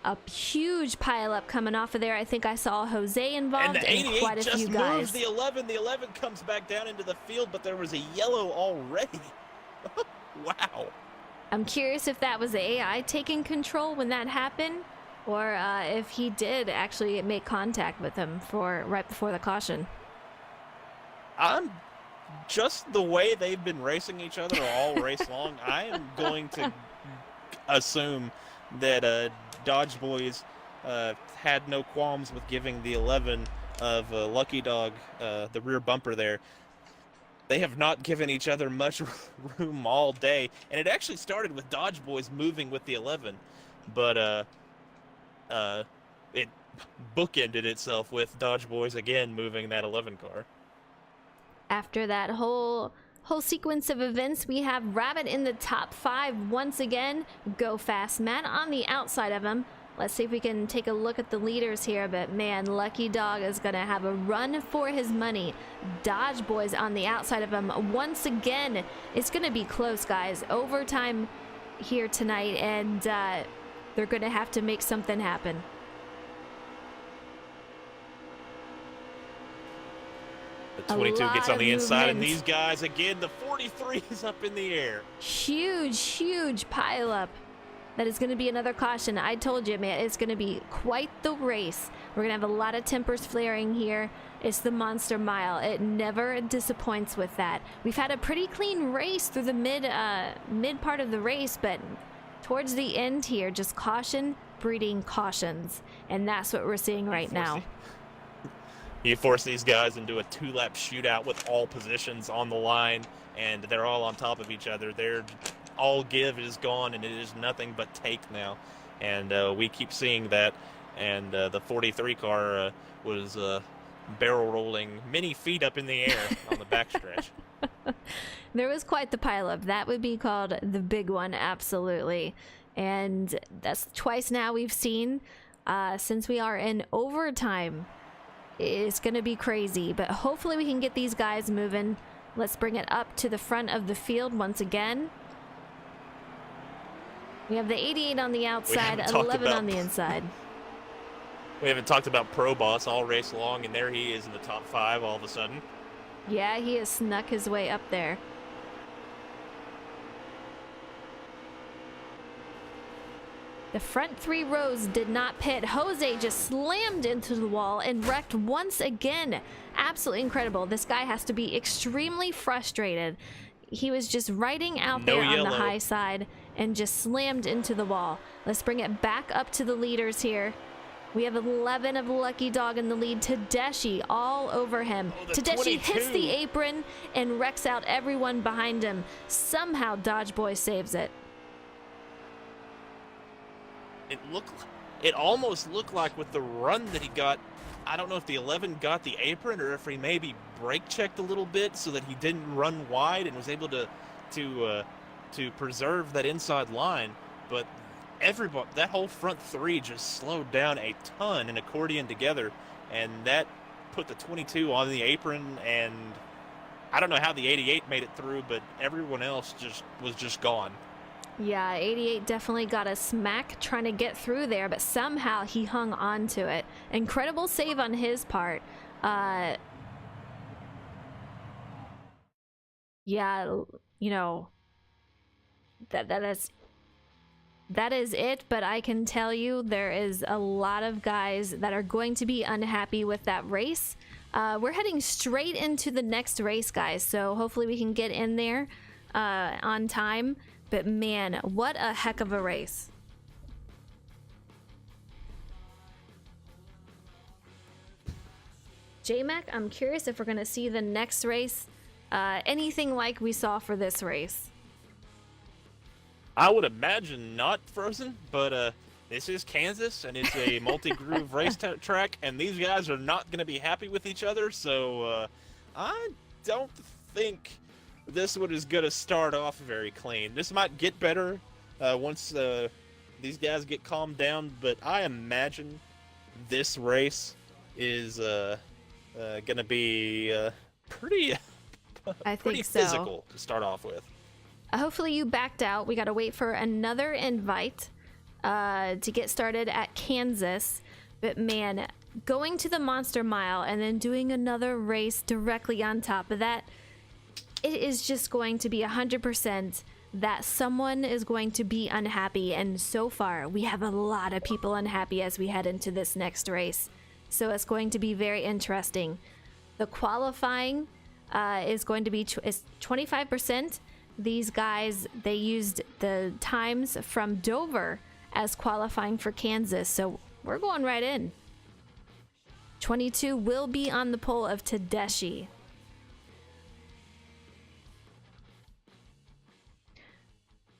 A huge pileup coming off of there. I think I saw Jose involved and quite a few guys. Moves the 11. The 11 comes back down into the field, but there was a yellow already. Wow. I'm curious if that was the AI taking control when that happened, or if he did actually make contact with him right before the caution. Just the way they've been racing each other all race long, I am going to assume that Dodge Boys had no qualms with giving the 11 of Lucky Dog the rear bumper there. They have not given each other much room all day, and it actually started with Dodge Boys moving with the 11, but it bookended itself with Dodge Boys again moving that 11 car. After that whole sequence of events, we have Rabbit in the top 5 once again. Go Fast Matt on the outside of him. Let's see if we can take a look at the leaders here, but man, Lucky Dog is gonna have a run for his money. Dodge Boys on the outside of him once again. It's gonna be close, guys. Overtime here tonight, and they're gonna have to make something happen. The 22 gets on the inside, and movement. these guys again. The 43 is up in the air. Huge pile up. That is going to be another caution. I told you, man, it's going to be quite the race. We're going to have a lot of tempers flaring here. It's the Monster Mile. It never disappoints with that. We've had a pretty clean race through the mid part of the race, but towards the end here, just caution breeding cautions, and that's what we're seeing right now. You force these guys into a 2-lap shootout with all positions on the line, and they're all on top of each other. They're all give is gone, and it is nothing but take now. And we keep seeing that. And the 43 car was barrel rolling many feet up in the air on the backstretch. There was quite the pileup. That would be called the big one, absolutely. And that's twice now we've seen since we are in overtime. It's going to be crazy, but hopefully we can get these guys moving. Let's bring it up to the front of the field once again. We have the 88 on the outside, 11 on the inside. We haven't talked about Pro Boss all race long, and there he is in the top 5 all of a sudden. Yeah, he has snuck his way up there. The front 3 rows did not pit. Jose just slammed into the wall and wrecked once again. Absolutely incredible. This guy has to be extremely frustrated. He was just riding out there on the high side and just slammed into the wall. Let's bring it back up to the leaders here. We have 11 of Lucky Dog in the lead. Tedeschi all over him. Tedeschi hits the apron and wrecks out everyone behind him. Somehow Dodge Boy saves it. It almost looked like with the run that he got, I don't know if the 11 got the apron or if he maybe brake checked a little bit so that he didn't run wide and was able to preserve that inside line. But everybody, that whole front 3 just slowed down a ton and accordion together, and that put the 22 on the apron. And I don't know how the 88 made it through, but everyone else was just gone. Yeah, 88 definitely got a smack trying to get through there, but somehow he hung on to it. Incredible save on his part. Yeah, you know, that is it, but I can tell you there is a lot of guys that are going to be unhappy with that race. We're heading straight into the next race, guys, so hopefully we can get in there on time. But man, what a heck of a race. J-Mac, I'm curious if we're going to see the next race anything like we saw for this race. I would imagine not, Frozen, but this is Kansas, and it's a multi-groove race track, and these guys are not going to be happy with each other, so I don't think this one is going to start off very clean. This might get better once these guys get calmed down, but I imagine this race is going to be pretty physical to start off with. Hopefully you backed out. We got to wait for another invite to get started at Kansas. But man, going to the Monster Mile and then doing another race directly on top of that, it is just going to be 100% that someone is going to be unhappy. And so far, we have a lot of people unhappy as we head into this next race. So it's going to be very interesting. The qualifying is going to be 25%. These guys, they used the times from Dover as qualifying for Kansas. So we're going right in. 22 will be on the pole of Tedeschi.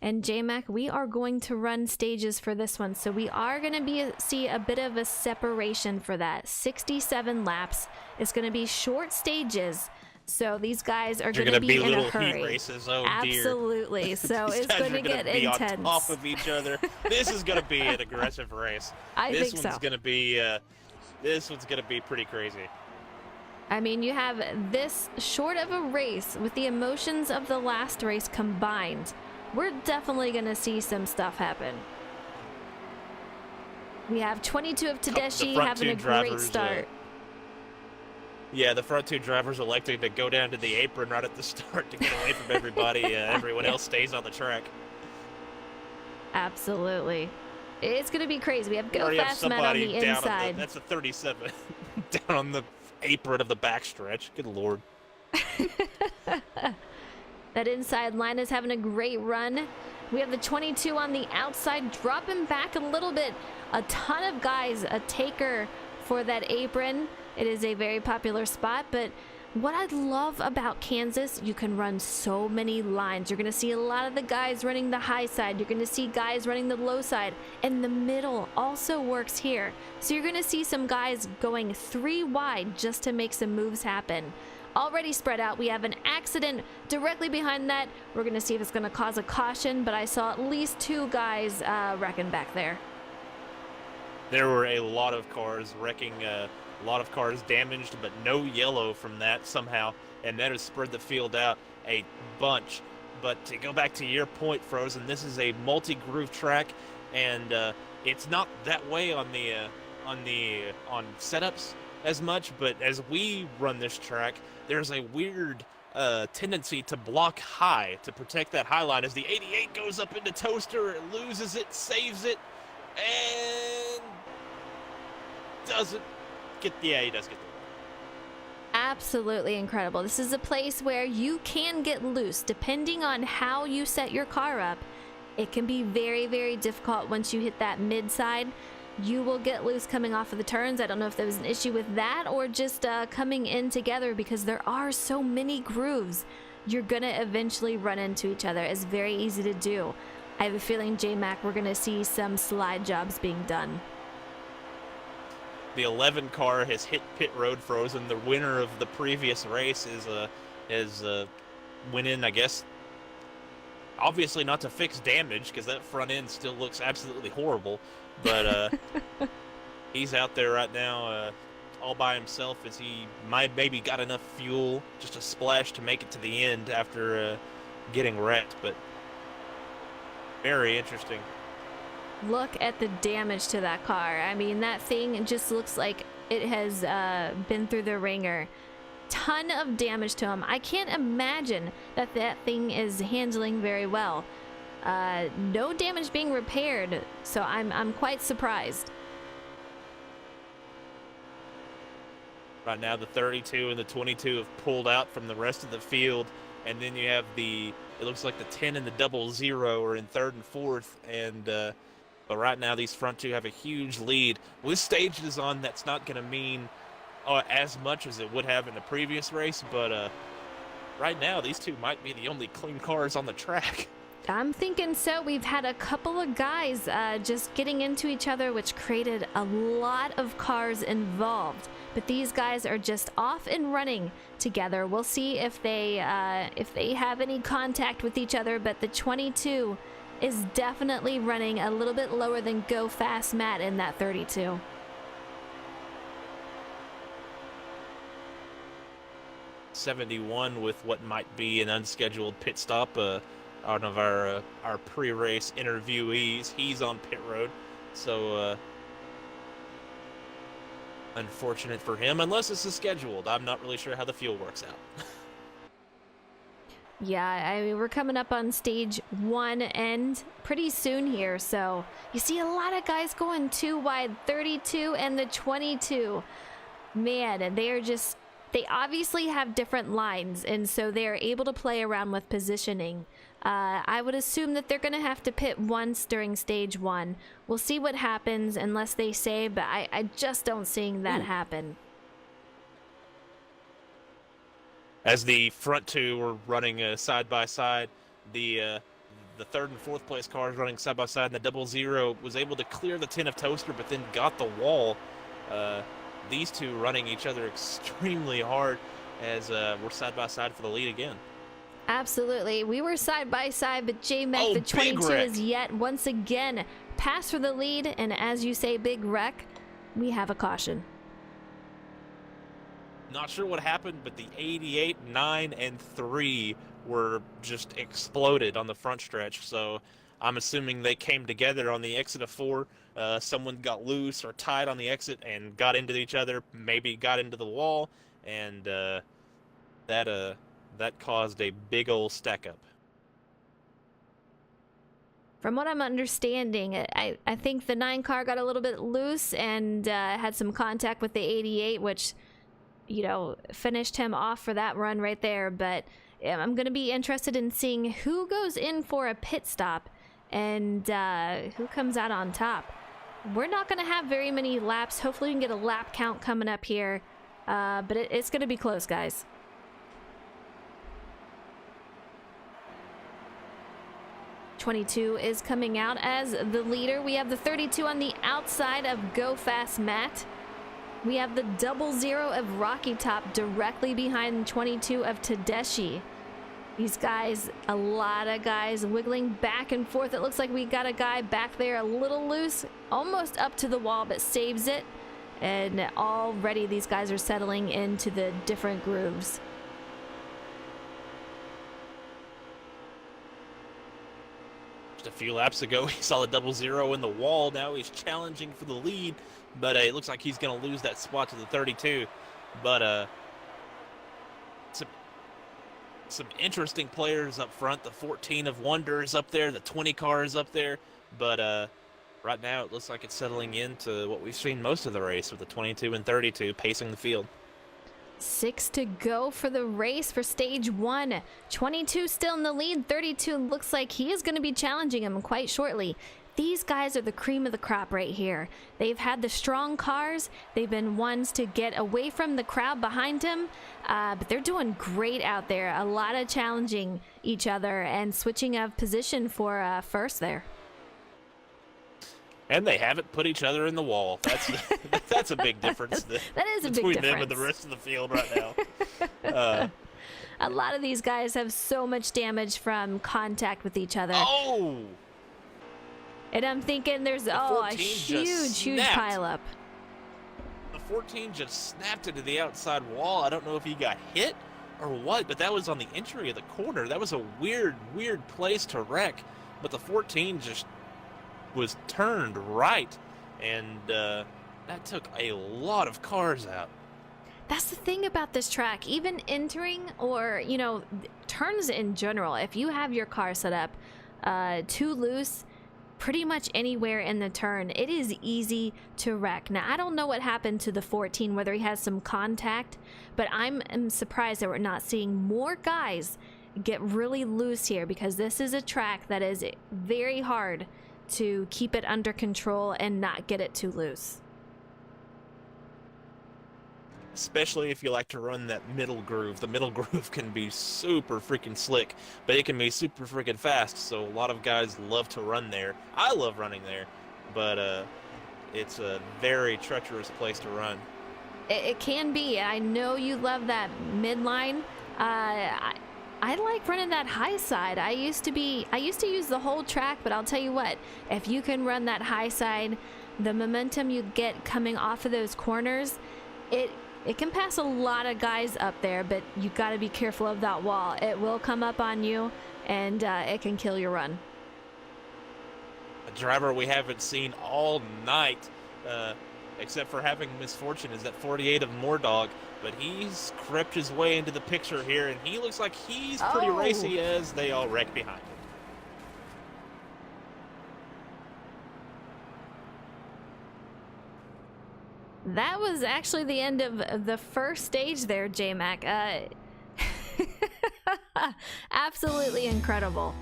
And J-Mac, we are going to run stages for this one. So we are going to see a bit of a separation for that. 67 laps. It's going to be short stages. So these guys are They're going to gonna be in a little hurry. heat races. Oh dear. Absolutely. So These it's guys going to are gonna get be intense. on top of each other. This is gonna be an aggressive race. I this think one's so. gonna be. This one's gonna be pretty crazy. I mean, you have this short of a race with the emotions of the last race combined. We're definitely going to see some stuff happen. We have 22 of Tedeschi front having two a great drivers, start. Yeah, the front two drivers electing to go down to the apron right at the start to get away from everybody. Everyone else stays on the track. Absolutely. It's going to be crazy. We have We Go already have Fast Man on the somebody down inside. that's a 37 down on the apron of the backstretch. Good lord. That inside line is having a great run. We have the 22 on the outside, dropping back a little bit. A ton of guys, a taker for that apron. It is a very popular spot, but what I love about Kansas, you can run so many lines. You're going to see a lot of the guys running the high side. You're going to see guys running the low side. And the middle also works here. So you're going to see some guys going 3 wide just to make some moves happen. Already spread out. We have an accident directly behind that. We're going to see if it's going to cause a caution, but I saw at least 2 guys wrecking back there. There were a lot of cars wrecking, a lot of cars damaged, but no yellow from that somehow, and that has spread the field out a bunch. But to go back to your point, Frozen, this is a multi-groove track, and it's not that way on setups as much. But as we run this track, there's a weird tendency to block high to protect that high line. As the 88 goes up into Toaster, it loses it, saves it, and doesn't get. Yeah, he does get the win. Absolutely incredible. This is a place where you can get loose depending on how you set your car up. It can be very, very difficult once you hit that mid side. You will get loose coming off of the turns. I don't know if there was an issue with that or just coming in together, because there are so many grooves. You're gonna eventually run into each other. It's very easy to do. I have a feeling, J-Mac, we're gonna see some slide jobs being done. The 11 car has hit pit road, Frozen. The winner of the previous race is went in, I guess, obviously not to fix damage, because that front end still looks absolutely horrible. But he's out there right now all by himself, as he maybe got enough fuel, just a splash, to make it to the end after getting wrecked. But very interesting. Look at the damage to that car. I mean, that thing just looks like it has been through the ringer. Ton of damage to him. I can't imagine that that thing is handling very well. No damage being repaired, so I'm quite surprised. Right now, the 32 and the 22 have pulled out from the rest of the field, and then you have it looks like the 10 and the 00 are in third and fourth, and but right now these front two have a huge lead. With stage design, that's not going to mean as much as it would have in the previous race, but right now these two might be the only clean cars on the track. I'm thinking so. We've had a couple of guys just getting into each other, which created a lot of cars involved. But these guys are just off and running together. We'll see if they have any contact with each other. But the 22 is definitely running a little bit lower than Go Fast Matt in that 32. '71 with what might be an unscheduled pit stop. One of our pre-race interviewees, he's on pit road, so unfortunate for him, unless this is scheduled. I'm not really sure how the fuel works out. Yeah, I mean, we're coming up on stage 1 end pretty soon here, so you see a lot of guys going 2 wide, 32 and the 22. Man, and they obviously have different lines, and so they're able to play around with positioning. I would assume that they're going to have to pit once during stage 1. We'll see what happens unless they say, but I just don't see that happen. As the front two were running side by side, the third and fourth place cars running side by side, and the 00 was able to clear the 10 of Toaster, but then got the wall. These two running each other extremely hard, as we're side by side for the lead again. Absolutely. We were side by side, but J-Mac, Oh, the big 22, wreck. is yet once again passed for the lead. And as you say, big wreck, we have a caution. Not sure what happened, but the 88, 9, and 3 were just exploded on the front stretch. So I'm assuming they came together on the exit of 4. Someone got loose or tied on the exit and got into each other, maybe got into the wall, and that caused a big old stack up. From what I'm understanding, I think the 9 car got a little bit loose and had some contact with the 88, which, finished him off for that run right there. But I'm going to be interested in seeing who goes in for a pit stop and who comes out on top. We're not going to have very many laps. Hopefully we can get a lap count coming up here. But it's going to be close, guys. '22 is coming out as the leader. We have the 32 on the outside of Go Fast Matt. We have the 00 of Rocky Top directly behind 22 of Tedeschi. These guys, a lot of guys wiggling back and forth. It looks like we got a guy back there a little loose, almost up to the wall, but saves it. And already these guys are settling into the different grooves. A few laps ago, he saw the 00 in the wall. Now he's challenging for the lead, but it looks like he's going to lose that spot to the 32. But some interesting players up front. The 14 of Wonder is up there. The 20 car is up there. But right now, it looks like it's settling into what we've seen most of the race with the 22 and 32 pacing the field. 6 to go for the race for stage 1. 22 still in the lead. 32 looks like he is going to be challenging him quite shortly. These guys are the cream of the crop right here. They've had the strong cars. They've been ones to get away from the crowd behind him. But they're doing great out there. A lot of challenging each other and switching of position for first there. And they haven't put each other in the wall. That's a big difference. That is a big between difference. them and the rest of the field right now. A lot of these guys have so much damage from contact with each other. Oh! And I'm thinking there's a 14 huge just pileup. snapped. The 14 just snapped into the outside wall. I don't know if he got hit or what, but that was on the entry of the corner. That was a weird place to wreck. But the 14 just was turned right, and that took a lot of cars out. That's the thing about this track. Even entering or, turns in general, if you have your car set up too loose, pretty much anywhere in the turn, it is easy to wreck. Now, I don't know what happened to the 14, whether he has some contact, but I'm surprised that we're not seeing more guys get really loose here, because this is a track that is very hard to keep it under control and not get it too loose. Especially if you like to run that middle groove. The middle groove can be super freaking slick, but it can be super freaking fast, so a lot of guys love to run there. I love running there, but it's a very treacherous place to run. It can be. I know you love that midline. I like running that high side. I used to use the whole track, but I'll tell you what, if you can run that high side, the momentum you get coming off of those corners, it can pass a lot of guys up there, but you got to be careful of that wall. It will come up on you, and it can kill your run. A driver we haven't seen all night, except for having misfortune, is that 48 of Moordog, but he's crept his way into the picture here, and he looks like he's pretty racy as they all wreck behind him. That was actually the end of the first stage there, J-Mac. Absolutely incredible.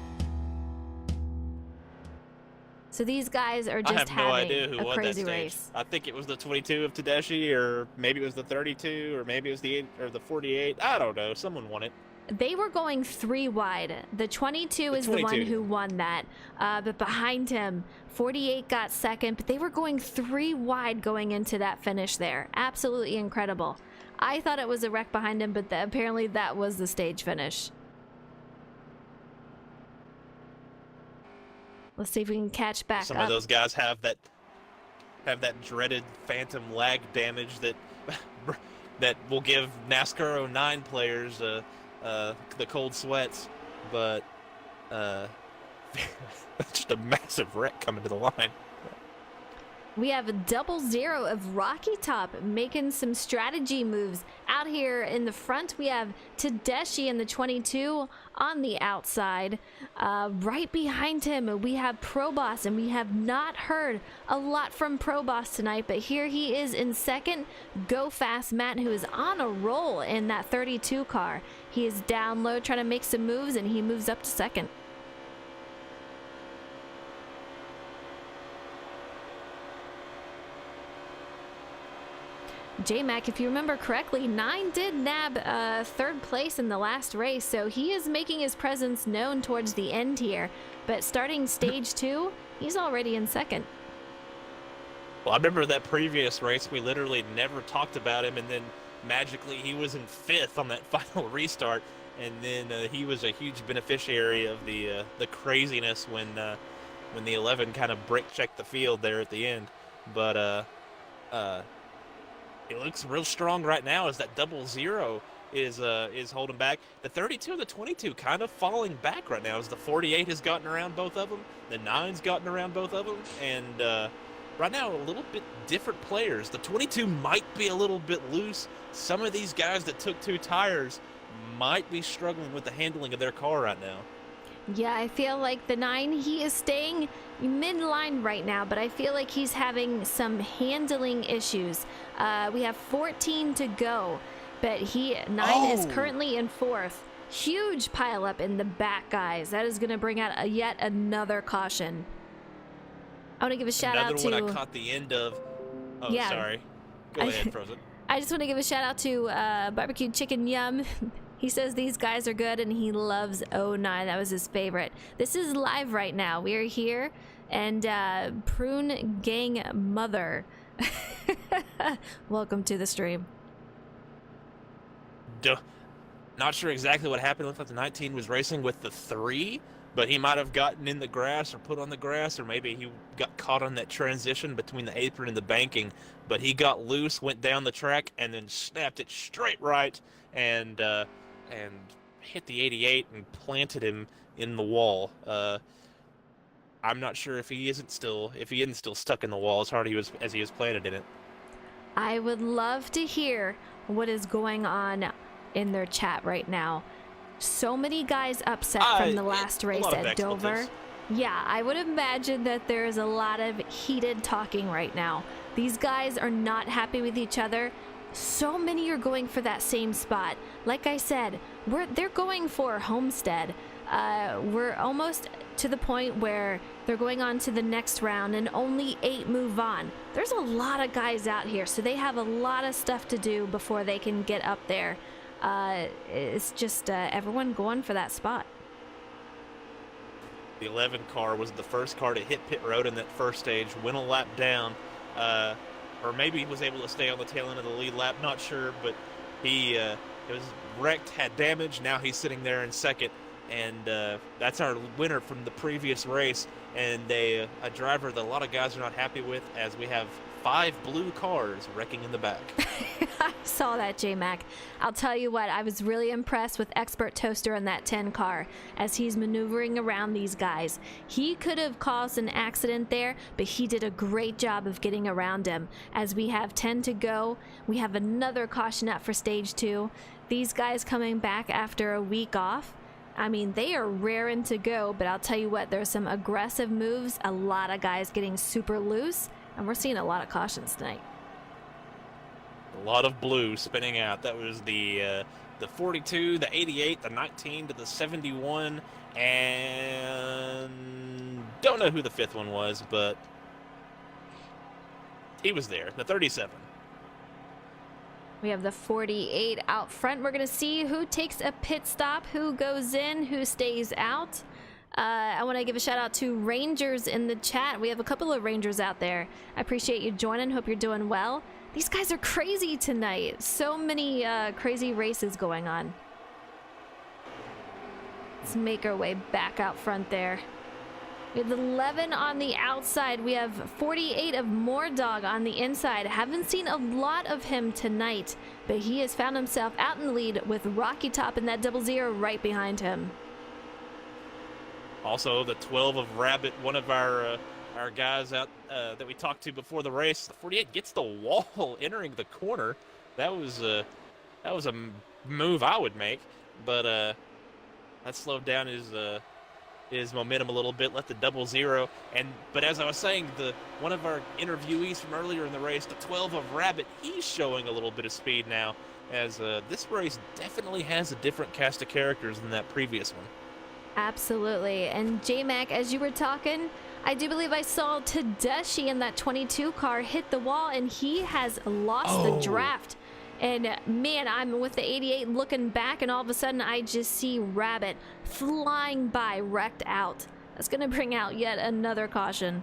So these guys are just I have no having idea who a won that crazy stage. race. I think it was the 22 of Tedeschi, or maybe it was the 32, or maybe it was the 8 or the 48. I don't know. Someone won it. They were going 3 wide. The 22 is the one 22. who won that. But behind him, 48 got second, but they were going 3 wide going into that finish there. Absolutely incredible. I thought it was a wreck behind him, but apparently that was the stage finish. Let's see if we can catch back Some up. of those guys have that dreaded phantom lag damage that that will give NASCAR 09 players the cold sweats, but just a massive wreck coming to the line. We have a 0-0 of Rocky Top making some strategy moves. Out here in the front, we have Tedeschi in the 22 on the outside. Right behind him, we have Proboss, and we have not heard a lot from Proboss tonight, but here he is in second. Go Fast Matt, who is on a roll in that 32 car. He is down low trying to make some moves, and he moves up to second. J-Mac, if you remember correctly, 9 did nab 3rd place in the last race, so he is making his presence known towards the end here. But starting stage 2, he's already in second. Well, I remember that previous race, we literally never talked about him, and then magically he was in 5th on that final restart, and then he was a huge beneficiary of the craziness when the 11 kind of brake checked the field there at the end. But it looks real strong right now as that 0-0 is holding back. The 32 and the 22 kind of falling back right now as the 48 has gotten around both of them, the 9's gotten around both of them, and right now a little bit different players. The 22 might be a little bit loose. Some of these guys that took 2 tires might be struggling with the handling of their car right now. Yeah, I feel like the 9, he is staying mid-line right now, but I feel like he's having some handling issues. We have 14 to go, but 9 is currently in 4th. Huge pile up in the back, guys. That is going to bring out yet another caution. I want to give a shout out to... Another one I caught the end of. Oh, Yeah. Sorry. Go ahead, Frozen. I just want to give a shout out to Barbecue Chicken Yum. He says these guys are good and he loves 09. That was his favorite. This is live right now. We are here and Prune Gang Mother. Welcome to the stream. Not sure exactly what happened. It looked like the 19 was racing with the 3, but he might have gotten in the grass or put on the grass, or maybe he got caught on that transition between the apron and the banking. But he got loose, went down the track, and then snapped it straight right and hit the 88 and planted him in the wall. I'm not sure if he isn't still stuck in the wall as hard as he was planted in it. I would love to hear what is going on in their chat right now. So many guys upset from the last race at Dover. Yeah, I would imagine that there is a lot of heated talking right now. These guys are not happy with each other. So many are going for that same spot. Like I said, they're going for Homestead. We're almost to the point where they're going on to the next round and only 8 move on. There's a lot of guys out here, so they have a lot of stuff to do before they can get up there. It's just everyone going for that spot. The 11 car was the first car to hit pit road in that first stage, went a lap down, or maybe he was able to stay on the tail end of the lead lap, not sure, but he was wrecked, had damage. Now he's sitting there in second, and that's our winner from the previous race, and a driver that a lot of guys are not happy with, as we have 5 blue cars wrecking in the back. I saw that, J-Mac. I'll tell you what, I was really impressed with Expert Toaster in that 10 car as he's maneuvering around these guys. He could have caused an accident there, but he did a great job of getting around him. As we have 10 to go, we have another caution up for stage 2. These guys coming back after a week off, I mean, they are raring to go, but I'll tell you what, there's some aggressive moves, a lot of guys getting super loose, and we're seeing a lot of cautions tonight. A lot of blue spinning out. That was the 42, the 88, the 19 to the 71, and don't know who the 5th one was, but he was there. The 37. We have the 48 out front. We're going to see who takes a pit stop, who goes in, who stays out. I want to give a shout out to Rangers in the chat. We have a couple of Rangers out there. I appreciate you joining. Hope you're doing well. These guys are crazy tonight. So many crazy races going on. Let's make our way back out front there. We have 11 on the outside. We have 48 of Mordog on the inside. Haven't seen a lot of him tonight, but he has found himself out in the lead with Rocky Top and that 00 right behind him. Also, the 12 of Rabbit, one of our guys out that we talked to before the race. The 48 gets the wall entering the corner. That was a move I would make, but that slowed down his momentum a little bit, let the 00. But as I was saying, one of our interviewees from earlier in the race, the 12 of Rabbit, he's showing a little bit of speed now, as this race definitely has a different cast of characters than that previous one. Absolutely. And J-Mac, as you were talking, I do believe I saw Tedeschi in that 22 car hit the wall, and he has lost the draft. And man, I'm with the 88 looking back, and all of a sudden I just see Rabbit flying by, wrecked out. That's going to bring out yet another caution.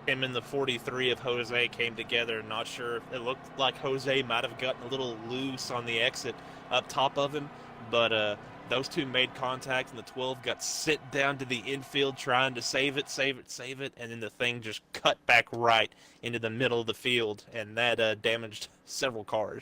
Him and the 43 of Jose came together. Not sure. It looked like Jose might have gotten a little loose on the exit up top of him, but those two made contact, and the 12 got sent down to the infield trying to save it, and then the thing just cut back right into the middle of the field, and that damaged several cars.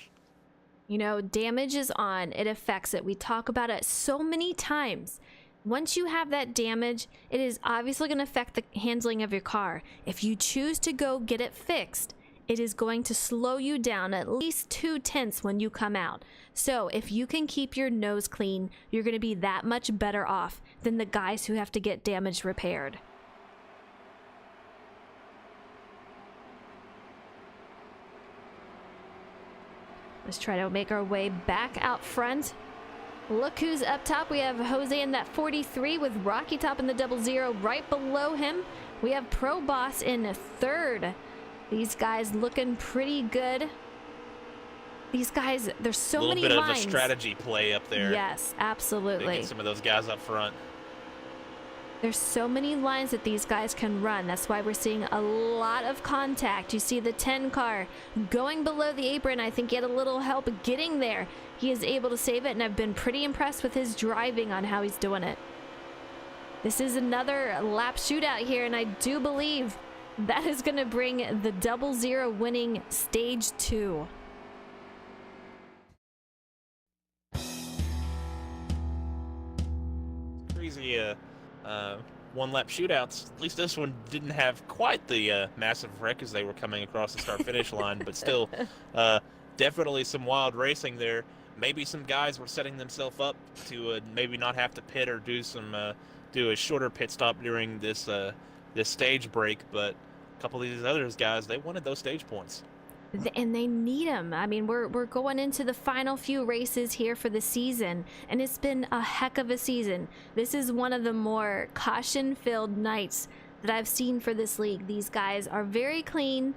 You know, damage is on. It affects it. We talk about it so many times. Once you have that damage, it is obviously going to affect the handling of your car. If you choose to go get it fixed, it is going to slow you down at least 2/10 when you come out. So if you can keep your nose clean, you're going to be that much better off than the guys who have to get damage repaired. Let's try to make our way back out front. Look who's up top. We have Jose in that 43 with Rocky Top in the 00 right below him. We have Pro Boss in third. These guys looking pretty good. These guys, there's so many lines. A little bit of a strategy play up there. Yes, absolutely. Making some of those guys up front. There's so many lines that these guys can run. That's why we're seeing a lot of contact. You see the 10 car going below the apron. I think he had a little help getting there. He is able to save it, and I've been pretty impressed with his driving on how he's doing it. This is another lap shootout here, and I do believe that is going to bring the 00 winning stage 2. Crazy one-lap shootouts. At least this one didn't have quite the massive wreck as they were coming across the start-finish line, but still, definitely some wild racing there. Maybe some guys were setting themselves up to maybe not have to pit or do a shorter pit stop during this stage break, but a couple of these other guys, they wanted those stage points. And they need them. I mean, we're going into the final few races here for the season, and it's been a heck of a season. This is one of the more caution-filled nights that I've seen for this league. These guys are very clean.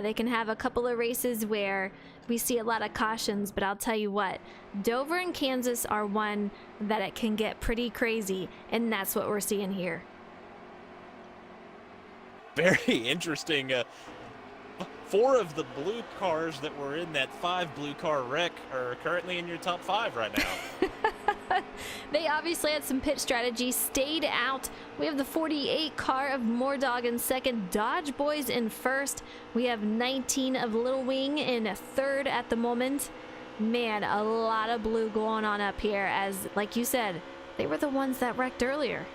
They can have a couple of races where we see a lot of cautions, but I'll tell you what, Dover and Kansas are one that it can get pretty crazy, and that's what we're seeing here. Very interesting. 4 of the blue cars that were in that 5 blue car wreck are currently in your top 5 right now. They obviously had some pit strategy, stayed out. We have the 48 car of Mordog in second, Dodge Boys in first. We have 19 of Little Wing in third at the moment. Man, a lot of blue going on up here, as, like you said, they were the ones that wrecked earlier.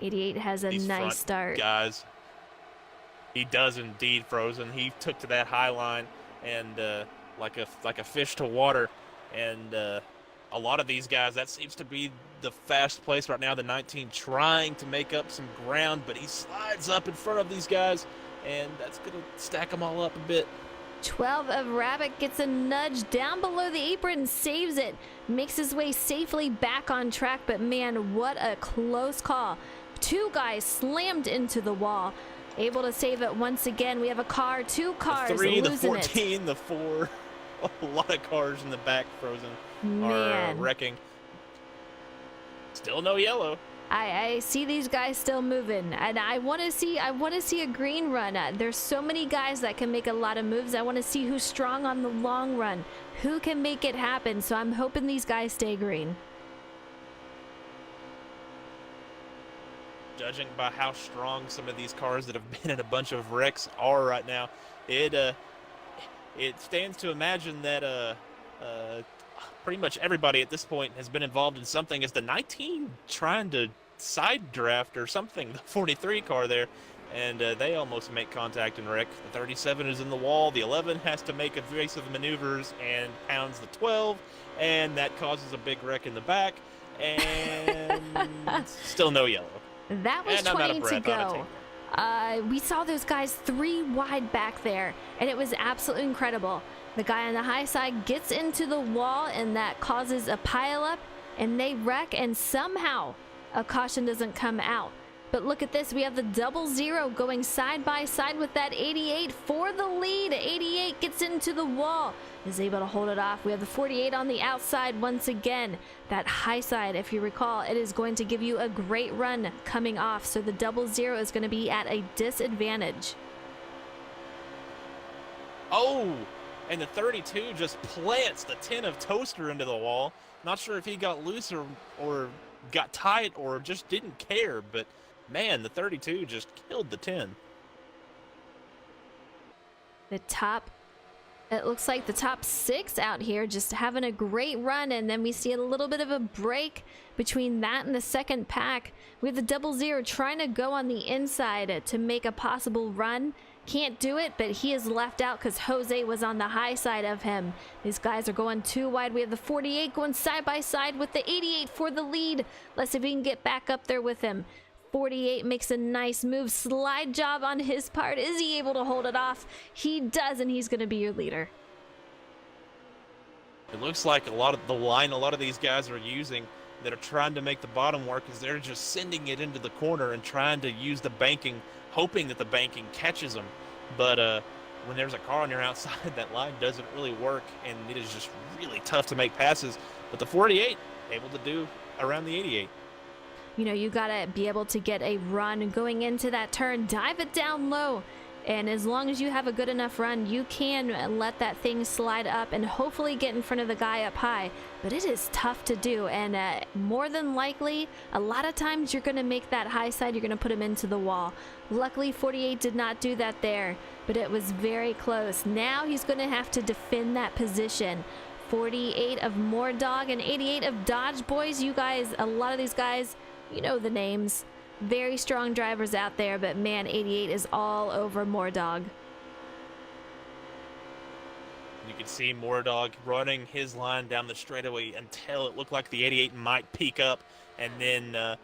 '88 has a These nice front start. Guys, he does indeed, Frozen. He took to that high line and like a fish to water. And a lot of these guys, that seems to be the fast place right now. The 19 trying to make up some ground, but he slides up in front of these guys, and that's going to stack them all up a bit. 12 of Rabbit gets a nudge down below the apron, saves it, makes his way safely back on track, but man, what a close call two guys slammed into the wall. Able to save it once again. We have a car, two cars The 3, the losing it. 14, the 4. A lot of cars in the back frozen are Man. wrecking. Still no yellow. I see these guys still moving, and I want to see a green run. There's so many guys that can make a lot of moves. I want to see who's strong on the long run, who can make it happen. So I'm hoping these guys stay green. Judging by how strong some of these cars that have been in a bunch of wrecks are right now, it stands to imagine that pretty much everybody at this point has been involved in something. Is the 19 trying to side draft or something? The 43 car there, and they almost make contact and wreck. The 37 is in the wall. The 11 has to make evasive maneuvers and pounds the 12, and that causes a big wreck in the back. And still no yellow. That was And I'm out of 20 to breath on a go. team. We saw those guys 3 wide back there, and it was absolutely incredible. The guy on the high side gets into the wall, and that causes a pileup, and they wreck, and somehow a caution doesn't come out. But look at this. We have the 00 going side by side with that 88 for the lead. 88 gets into the wall, is able to hold it off. We have the 48 on the outside once again. That high side, if you recall, it is going to give you a great run coming off. So the 00 is going to be at a disadvantage. Oh, and the 32 just plants the 10 of Toaster into the wall. Not sure if he got loose or got tight or just didn't care, but man, the 32 just killed the 10. The top, it looks like the top 6 out here just having a great run, and then we see a little bit of a break between that and the second pack. We have the 00 trying to go on the inside to make a possible run. Can't do it, but he is left out because Jose was on the high side of him. These guys are going too wide. We have the 48 going side by side with the 88 for the lead. Let's see if we can get back up there with him. 48 makes a nice move. Slide job on his part. Is he able to hold it off? He does, and he's going to be your leader. It looks like a lot of these guys are using that are trying to make the bottom work is they're just sending it into the corner and trying to use the banking, hoping that the banking catches them. But when there's a car on your outside, that line doesn't really work, and it is just really tough to make passes. But the 48 able to do around the 88. You know, you got to be able to get a run going into that turn, dive it down low. And as long as you have a good enough run, you can let that thing slide up and hopefully get in front of the guy up high. But it is tough to do. And more than likely, a lot of times you're going to make that high side, you're going to put him into the wall. Luckily, 48 did not do that there, but it was very close. Now he's going to have to defend that position. 48 of Mordog and 88 of Dodge Boys. You guys, a lot of these guys, you know the names. Very strong drivers out there, but man, 88 is all over Mordog. You can see Mordog running his line down the straightaway until it looked like the 88 might peak up, and then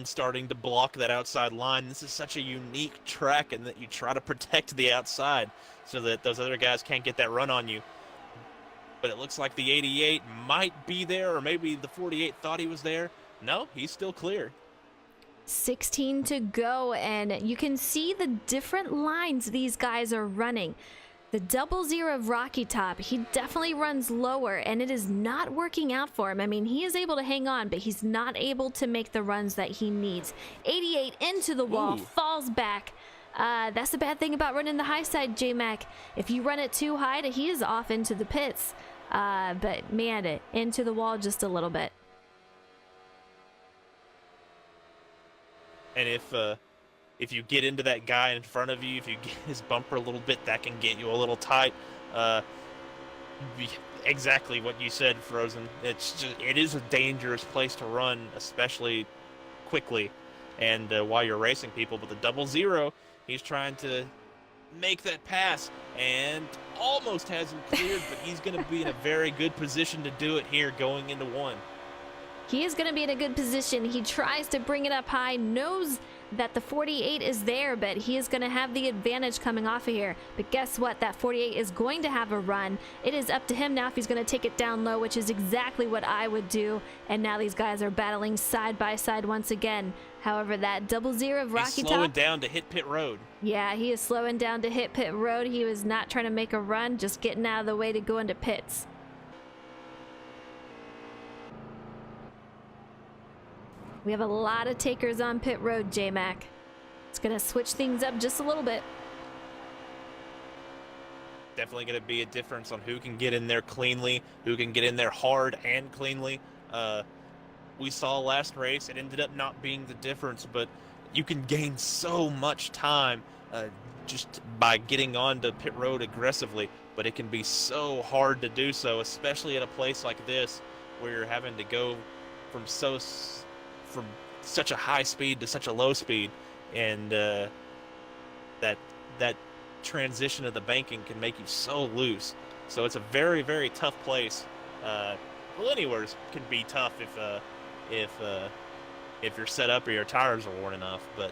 starting to block that outside line. This is such a unique track, and that you try to protect the outside so that those other guys can't get that run on you. But it looks like the 88 might be there, or maybe the 48 thought he was there. No, he's still clear. 16 to go, and you can see the different lines these guys are running. The 00 of Rocky Top, he definitely runs lower, and it is not working out for him. I mean, he is able to hang on, but he's not able to make the runs that he needs. 88 into the wall, falls back. That's the bad thing about running the high side, J-Mac. If you run it too high, he is off into the pits. But man, into the wall just a little bit. And if you get into that guy in front of you, if you get his bumper a little bit, that can get you a little tight. Exactly what you said, Frozen. It is a dangerous place to run, especially quickly and while you're racing people. But the 00, he's trying to make that pass and almost has him cleared, but he's going to be in a very good position to do it here going into one. He is going to be in a good position. He tries to bring it up high, knows that the 48 is there, but he is going to have the advantage coming off of here. But guess what? That 48 is going to have a run. It is up to him now if he's going to take it down low, which is exactly what I would do. And now these guys are battling side by side once again. However, that 00 of Rocky He's slowing Top, down to hit pit road. yeah, he is slowing down to hit pit road. He was not trying to make a run, just getting out of the way to go into pits. We have a lot of takers on pit road, J-Mac. It's going to switch things up just a little bit. Definitely going to be a difference on who can get in there cleanly, who can get in there hard and cleanly. We saw last race, it ended up not being the difference, but you can gain so much time just by getting onto pit road aggressively, but it can be so hard to do so, especially at a place like this where you're having to go from such a high speed to such a low speed, and that transition of the banking can make you so loose. So it's a very, very tough place. Well, anywhere can be tough if you're set up or your tires are worn enough, but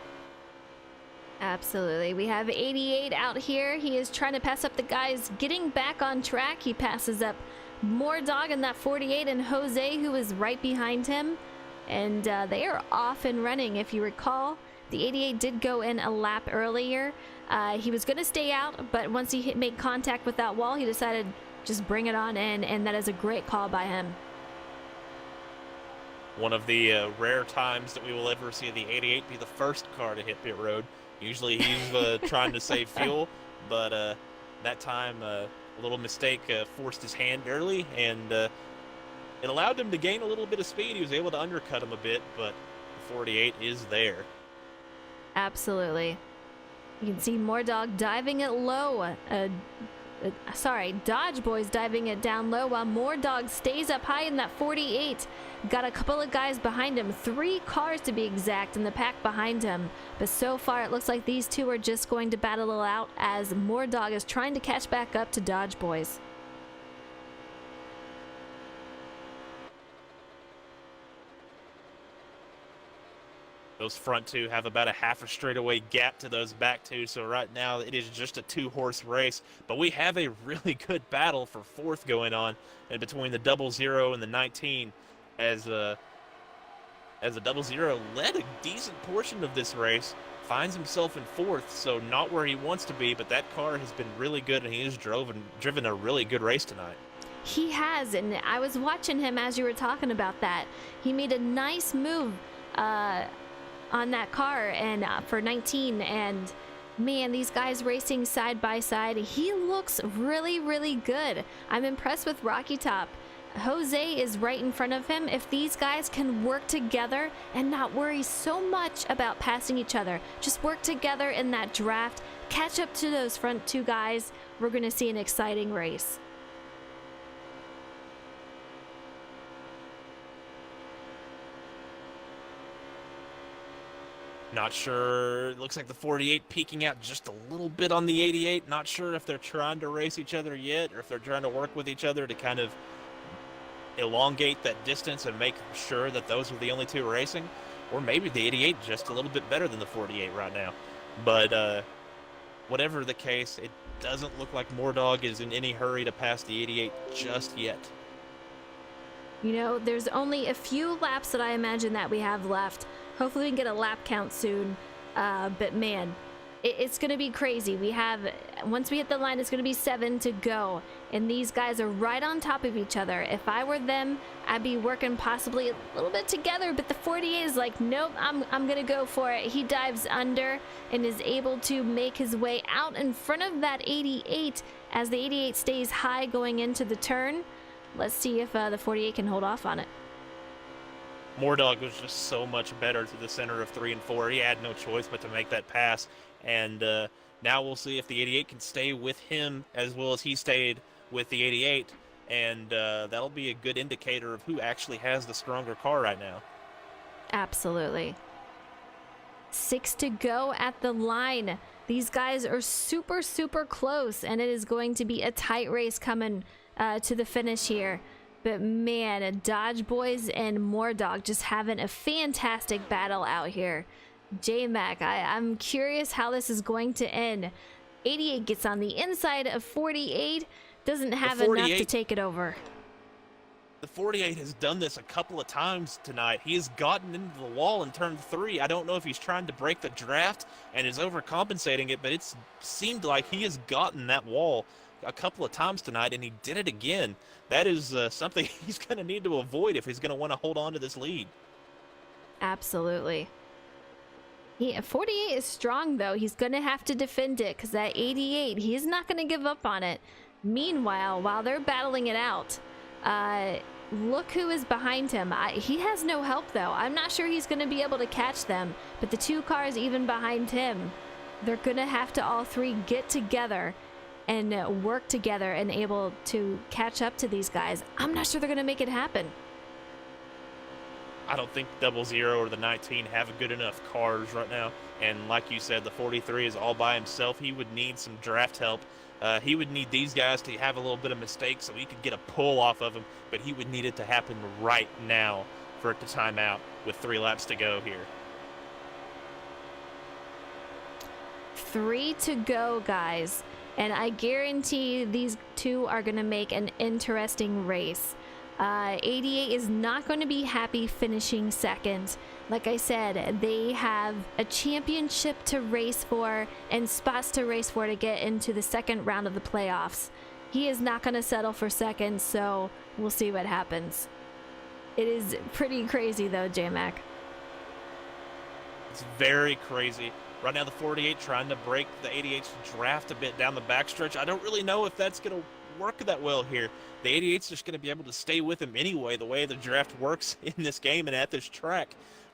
Absolutely. We have 88 out here. He is trying to pass up the guys getting back on track. He passes up Mordog in that 48 and Jose, who is right behind him. And they are off and running. If you recall, the 88 did go in a lap earlier. He was going to stay out, but once he made contact with that wall, he decided just bring it on in, and that is a great call by him. one of the rare times that we will ever see the 88 be the first car to hit pit road. Usually he's trying to save fuel, but that time a little mistake forced his hand early, and it allowed him to gain a little bit of speed. He was able to undercut him a bit, but the 48 is there. Absolutely. You can see Mordog diving it low. Dodge Boys diving it down low while Mordog stays up high in that 48. Got a couple of guys behind him, 3 cars to be exact in the pack behind him. But so far it looks like these two are just going to battle it out as Mordog is trying to catch back up to Dodge Boys. Those front two have about a half a straightaway gap to those back two, so right now it is just a 2-horse race. But we have a really good battle for 4th going on, and between the 00 and the 19, as the 00 led a decent portion of this race, finds himself in 4th, so not where he wants to be, but that car has been really good, and he has driven a really good race tonight. He has, and I was watching him as you were talking about that. He made a nice move on that car and for 19, and man, these guys racing side by side, he looks really, really good. I'm impressed with Rocky Top. Jose is right in front of him. If these guys can work together and not worry so much about passing each other, just work together in that draft, catch up to those front 2 guys, we're going to see an exciting race. Not sure. It looks like the 48 peeking out just a little bit on the 88. Not sure if they're trying to race each other yet, or if they're trying to work with each other to kind of elongate that distance and make sure that those are the only 2 racing. Or maybe the 88 just a little bit better than the 48 right now. But whatever the case, it doesn't look like Mordog is in any hurry to pass the 88 just yet. You know, there's only a few laps that I imagine that we have left. Hopefully we can get a lap count soon. But man, it's going to be crazy. We have, once we hit the line, it's going to be 7 to go. And these guys are right on top of each other. If I were them, I'd be working possibly a little bit together. But the 48 is like, nope, I'm going to go for it. He dives under and is able to make his way out in front of that 88 as the 88 stays high going into the turn. Let's see if the 48 can hold off on it. Mordog was just so much better to the center of 3 and 4. He had no choice but to make that pass. And now we'll see if the 88 can stay with him as well as he stayed with the 88. And that'll be a good indicator of who actually has the stronger car right now. Absolutely. 6 to go at the line. These guys are super, super close, and it is going to be a tight race coming to the finish here. But man, Dodge Boys and Mordog just having a fantastic battle out here. J-Mac, I'm curious how this is going to end. 88 gets on the inside of 48, doesn't have enough to take it over. The 48 has done this a couple of times tonight. He has gotten into the wall in turn 3. I don't know if he's trying to break the draft and is overcompensating it, but it's seemed like he has gotten that wall a couple of times tonight, and he did it again. That is something he's going to need to avoid if he's going to want to hold on to this lead. Absolutely. 48 is strong, though. He's going to have to defend it because that 88, he's not going to give up on it. Meanwhile, while they're battling it out, look who is behind him. He has no help, though. I'm not sure he's going to be able to catch them, but the 2 cars even behind him, they're going to have to all 3 get together and work together and able to catch up to these guys. I'm not sure they're going to make it happen. I don't think 00 or the 19 have good enough cars right now. And like you said, the 43 is all by himself. He would need some draft help. He would need these guys to have a little bit of mistake so he could get a pull off of him. But he would need it to happen right now for it to time out with 3 laps to go here. 3 to go, guys. And I guarantee these 2 are going to make an interesting race. 88 is not going to be happy finishing second. Like I said, they have a championship to race for and spots to race for to get into the second round of the playoffs. He is not going to settle for second, so we'll see what happens. It is pretty crazy, though, J-Mac. It's very crazy. Right now, the 48 trying to break the 88's draft a bit down the backstretch. I don't really know if that's going to work that well here. The 88's just going to be able to stay with him anyway, the way the draft works in this game and at this track.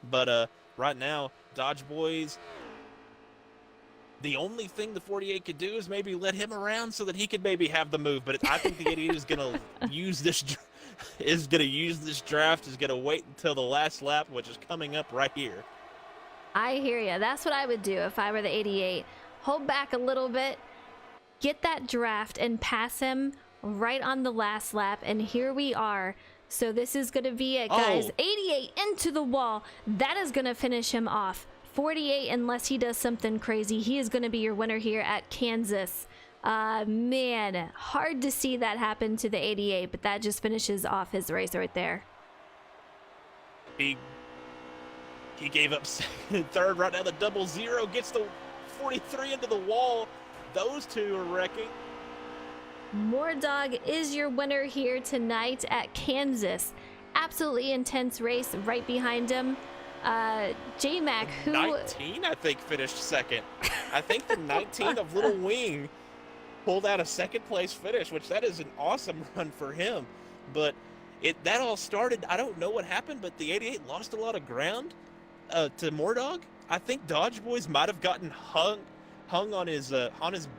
But right now, Dodge Boys, the only thing the 48 could do is maybe let him around so that he could maybe have the move. But I think the 88 is going to use this draft, is going to wait until the last lap, which is coming up right here. I hear you. That's what I would do if I were the 88. Hold back a little bit, get that draft, and pass him right on the last lap. And here we are. So this is going to be it, guys. 88 into the wall. That is going to finish him off. 48, unless he does something crazy, he is going to be your winner here at Kansas. Man, hard to see that happen to the 88, but that just finishes off his race right there. He gave up second and third. Right now, the 00 gets the 43 into the wall. Those 2 are wrecking. Mordog is your winner here tonight at Kansas. Absolutely intense race right behind him. J-Mac, who... 19, I think, finished second. I think the 19 of Little Wing pulled out a second-place finish, which that is an awesome run for him. But that all started, I don't know what happened, but the 88 lost a lot of ground to Mordog. I think Dodge Boys might have gotten hung on his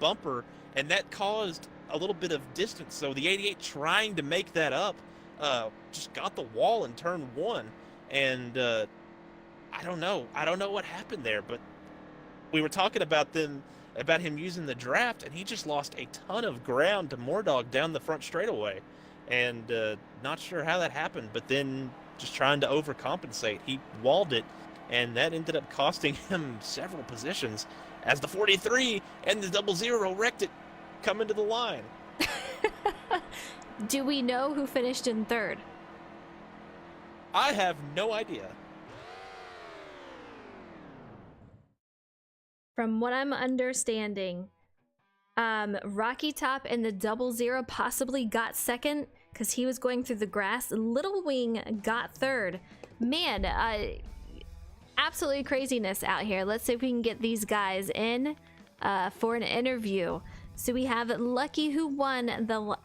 bumper, and that caused a little bit of distance. So the 88 trying to make that up just got the wall in turn 1, and I don't know what happened there, but we were talking about him using the draft, and he just lost a ton of ground to Mordog down the front straightaway, and not sure how that happened, but then just trying to overcompensate, he walled it, and that ended up costing him several positions as the 43 and the 00 wrecked it coming to the line. Do we know who finished in third? I have no idea. From what I'm understanding, Rocky Top and the 00 possibly got second because he was going through the grass. Little Wing got third. Man, absolutely craziness out here. Let's see if we can get these guys in for an interview. So we have Lucky, who won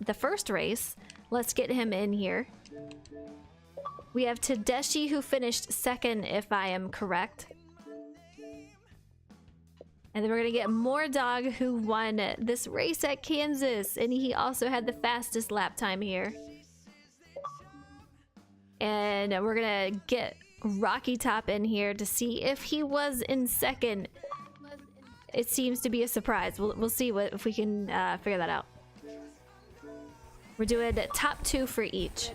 the first race. Let's get him in here. We have Tedeschi, who finished second, if I am correct. And then we're gonna get Mordog, who won this race at Kansas, and he also had the fastest lap time here. And we're gonna get Rocky Top in here to see if he was in second. It seems to be a surprise. We'll see if we can figure that out. We're doing top 2 for each.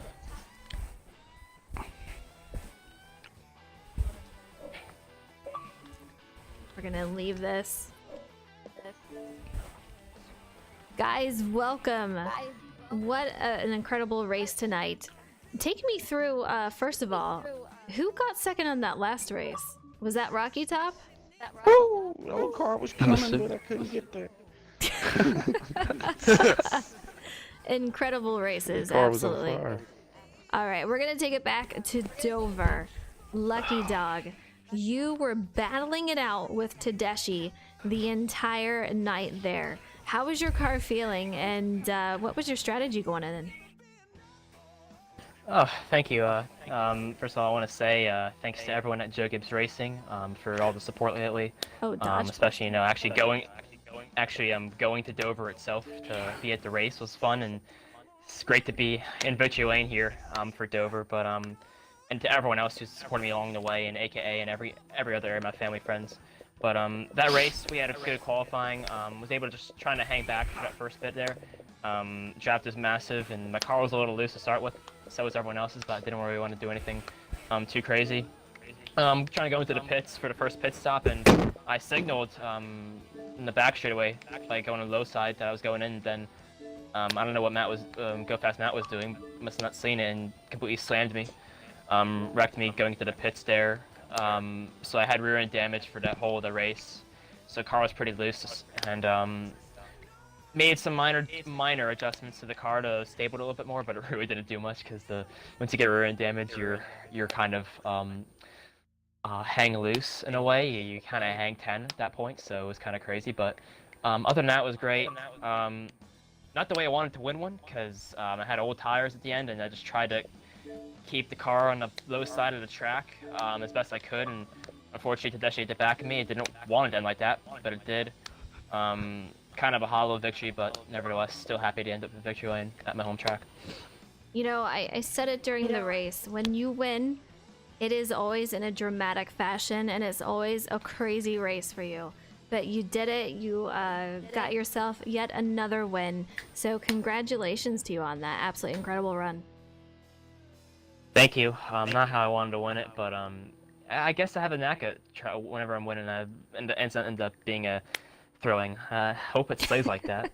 We're gonna leave this. Guys, welcome. What an incredible race tonight. Take me through, first of all, who got second on that last race? Was that Rocky Top? Woo! The old car was coming, but I couldn't get there. Incredible races, The car was on absolutely. fire. All right, we're gonna take it back to Dover. Lucky Dog, you were battling it out with Tedeschi the entire night there. How was your car feeling, and what was your strategy going in? Oh, thank you. First of all, I want to say thanks to everyone at Joe Gibbs Racing for all the support lately. Oh, Dodge. Especially, actually going to Dover itself to be at the race was fun, and it's great to be in Victory Lane here for Dover. But and to everyone else who's supported me along the way, and AKA and every other area, my family, friends. But that race, we had a good qualifying. Was able to just trying to hang back for that first bit there. Draft is massive, and my car was a little loose to start with. So was everyone else's, but I didn't really want to do anything too crazy. Trying to go into the pits for the first pit stop, and I signaled in the back straightaway, like going on the low side that I was going in. Then I don't know what Go Fast Matt was doing. Must have not seen it and completely slammed me, wrecked me going to the pits there. So I had rear end damage for that whole of the race. So the car was pretty loose, and made some minor adjustments to the car to stable it a little bit more, but it really didn't do much because once you get rear end damage, you're kind of hang loose in a way. You kind of hang 10 at that point, so it was kind of crazy. But other than that, it was great. Not the way I wanted to win one, because I had old tires at the end, and I just tried to keep the car on the low side of the track as best I could. And unfortunately, Tedeschi hit the back of me. It didn't want it to end like that, but it did. Kind of a hollow victory, but nevertheless, still happy to end up in Victory Lane at my home track. You know, I said it during the race. When you win, it is always in a dramatic fashion, and it's always a crazy race for you. But you did it. You got yourself yet another win. So congratulations to you on that absolutely incredible run. Thank you. Not how I wanted to win it, but I guess I have a knack at whenever I'm winning, and it ends up being a thrilling. Hope it stays like that,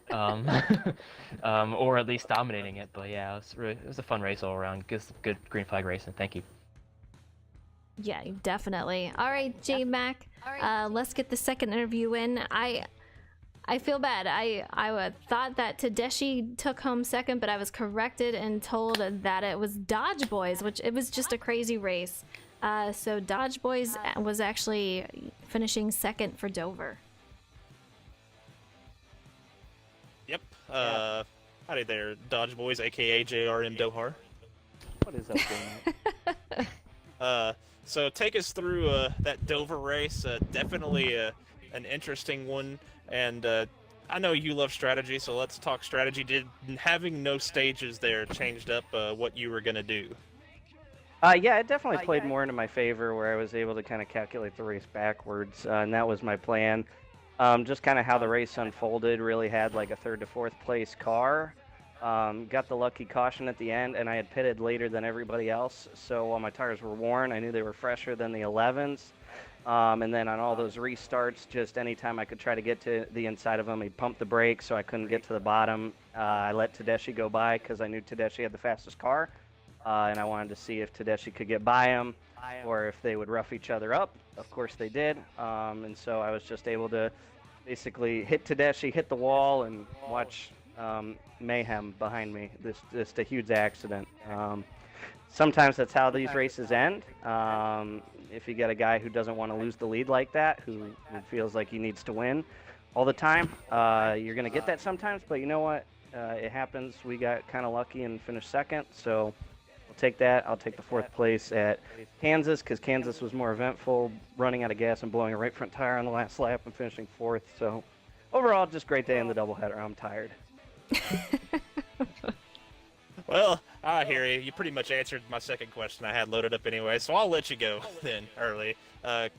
or at least dominating it. But yeah, it was a fun race all around. Good green flag racing. Thank you. Yeah, definitely. All right, J Mac. Let's get the second interview in. I feel bad. I thought that Tedeschi took home second, but I was corrected and told that it was Dodge Boys, which it was just a crazy race. So Dodge Boys was actually finishing second for Dover. Yep. Howdy there, Dodge Boys, aka JRM Dohar. What is up, Dana? So take us through that Dover race. Definitely an interesting one, and I know you love strategy, so let's talk strategy. Did having no stages there changed up what you were gonna do? Yeah, it definitely played more into my favor, where I was able to kind of calculate the race backwards, and that was my plan. Just kind of how the race unfolded, really had like a 3rd to 4th place car. Got the lucky caution at the end, and I had pitted later than everybody else, so while my tires were worn, I knew they were fresher than the 11s. And then on all those restarts, just anytime I could try to get to the inside of him, he'd pump the brakes so I couldn't get to the bottom. I let Tedeschi go by because I knew Tedeschi had the fastest car, and I wanted to see if Tedeschi could get by him or if they would rough each other up. Of course they did, and so I was just able to basically hit Tedeschi, hit the wall, and watch mayhem behind me. Just a huge accident. Sometimes that's how these races end. If you get a guy who doesn't want to lose the lead like that, who feels like he needs to win all the time, you're going to get that sometimes, but you know what? It happens. We got kind of lucky and finished second, so I'll take that. I'll take the 4th place at Kansas, because Kansas was more eventful, running out of gas and blowing a right front tire on the last lap and finishing 4th. So overall, just great day in the doubleheader. I'm tired. Well, I hear you. You pretty much answered my second question I had loaded up anyway, so I'll let you go then early.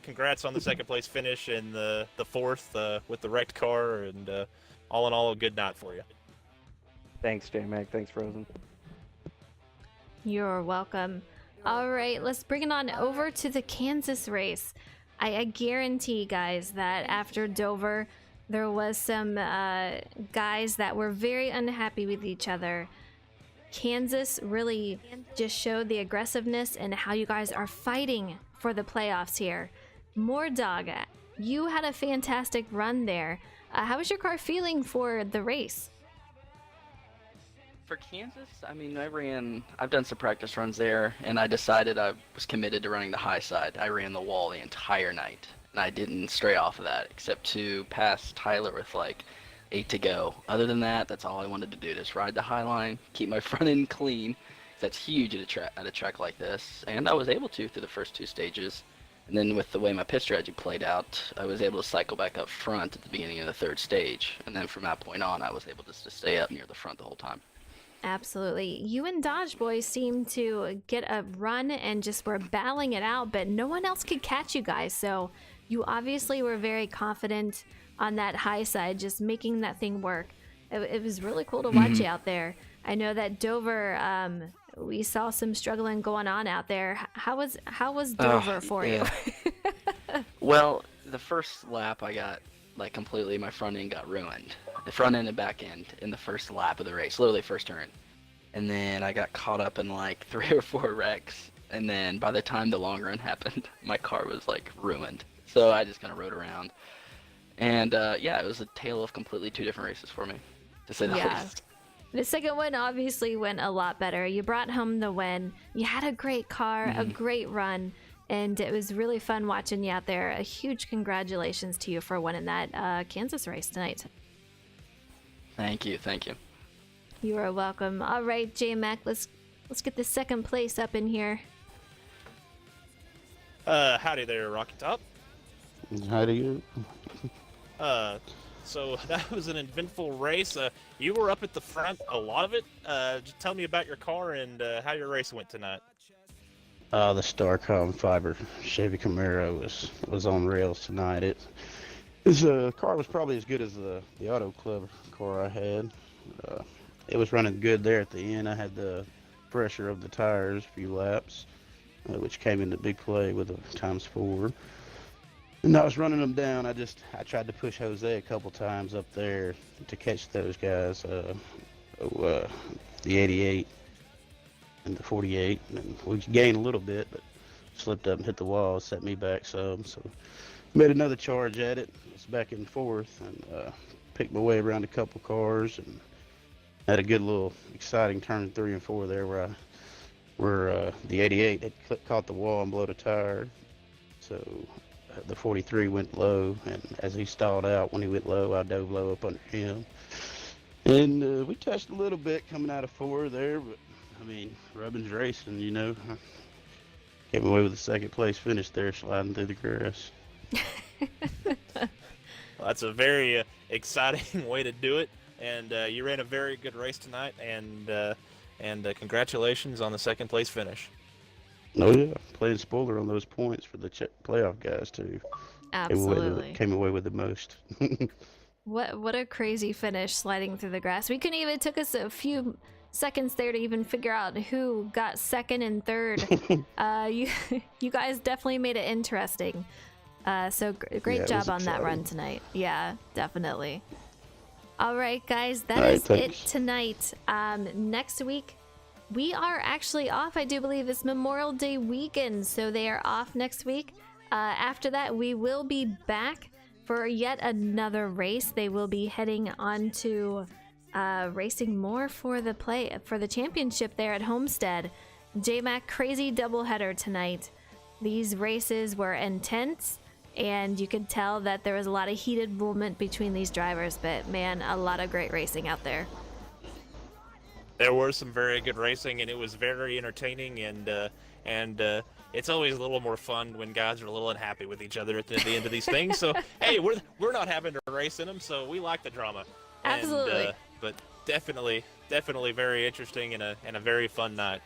Congrats on the 2nd place finish and the 4th with the wrecked car, and all in all, a good night for you. Thanks, J-Mac. Thanks, Frozen. You're welcome. All right, let's bring it on over to the Kansas race. I guarantee, guys, that after Dover, there was some guys that were very unhappy with each other. Kansas really just showed the aggressiveness and how you guys are fighting for the playoffs here. Mordog, you had a fantastic run there. How was your car feeling for the race? For Kansas, I mean, I've done some practice runs there, and I decided I was committed to running the high side. I ran the wall the entire night, and I didn't stray off of that, except to pass Tyler with like 8 to go. Other than that, that's all I wanted to do, just ride the high line, keep my front end clean. That's huge at a track like this, and I was able to through the first 2 stages. And then with the way my pit strategy played out, I was able to cycle back up front at the beginning of the 3rd stage, and then from that point on, I was able just to stay up near the front the whole time. Absolutely. You and Dodge Boys seemed to get a run and just were battling it out, but no one else could catch you guys. So you obviously were very confident on that high side, just making that thing work. It was really cool to watch you out there. I know that Dover, we saw some struggling going on out there. How was Dover for you? Well, the first lap I got like completely, my front end got ruined. The front end and back end in the first lap of the race, literally first turn. And then I got caught up in like 3 or 4 wrecks. And then by the time the long run happened, my car was like ruined. So I just kind of rode around. And yeah, it was a tale of completely 2 different races for me, to say the least. The second one obviously went a lot better. You brought home the win. You had a great car, a great run, and it was really fun watching you out there. A huge congratulations to you for winning that Kansas race tonight. Thank you. You are welcome. All right, J-Mac, let's get the second place up in here. Howdy there, Rocky Top. How do you? So that was an eventful race. You were up at the front, a lot of it. Just tell me about your car and how your race went tonight. The Starcom Fiber Chevy Camaro was on rails tonight. His car was probably as good as the Auto Club car I had. It was running good there at the end. I had the pressure of the tires, a few laps, which came into big play with the ×4. And I was running them down. I tried to push Jose a couple times up there to catch those guys. The 88 and the 48, and we gained a little bit, but slipped up and hit the wall, set me back some. So made another charge at it. It's back and forth, and picked my way around a couple cars, and had a good little exciting turn 3 and 4 there where the 88 had caught the wall and blowed a tire. So the 43 went low, and as he stalled out, when he went low, I dove low up under him. And we touched a little bit coming out of 4 there, but I mean, Rubbin's racing, you know. Came away with a 2nd place finish there, sliding through the grass. Well, that's a very exciting way to do it, and you ran a very good race tonight, and congratulations on the 2nd place finish. Oh yeah, playing spoiler on those points for the playoff guys too. Absolutely. Came away with the most. What a crazy finish, sliding through the grass. We couldn't even, it took us a few seconds there to even figure out who got 2nd and 3rd. You guys definitely made it interesting. So great job on that run tonight. Yeah, definitely. All right, guys, that is it tonight. Next week, we are actually off. I do believe it's Memorial Day weekend, so they are off next week. After that, we will be back for yet another race. They will be heading on to racing more for the championship there at Homestead. J-Mac, crazy doubleheader tonight. These races were intense, and you could tell that there was a lot of heated movement between these drivers, but man, a lot of great racing out there. There was some very good racing, and it was very entertaining, and it's always a little more fun when guys are a little unhappy with each other at the end of these things. So hey, we're not having to race in them, so we like the drama. Absolutely. But definitely very interesting and a very fun night.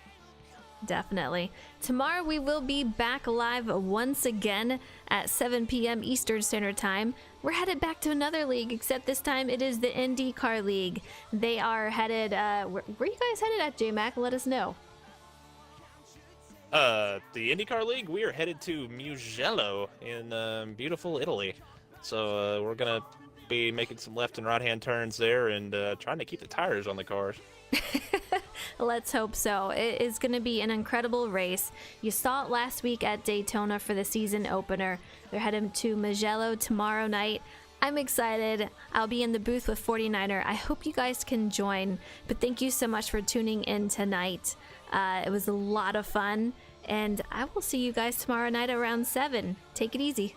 Definitely. Tomorrow we will be back live once again at 7 p.m. Eastern Standard Time. We're headed back to another league, except this time it is the IndyCar League. They are headed, where are you guys headed at, J-Mac? Let us know. The IndyCar League, we are headed to Mugello in beautiful Italy. So we're gonna be making some left and right hand turns there and trying to keep the tires on the cars. Let's hope so. It is going to be an incredible race. You saw it last week at Daytona for the season opener. They're heading to Mugello tomorrow night. I'm excited. I'll be in the booth with 49er. I hope you guys can join. But thank you so much for tuning in tonight. It was a lot of fun. And I will see you guys tomorrow night around 7. Take it easy.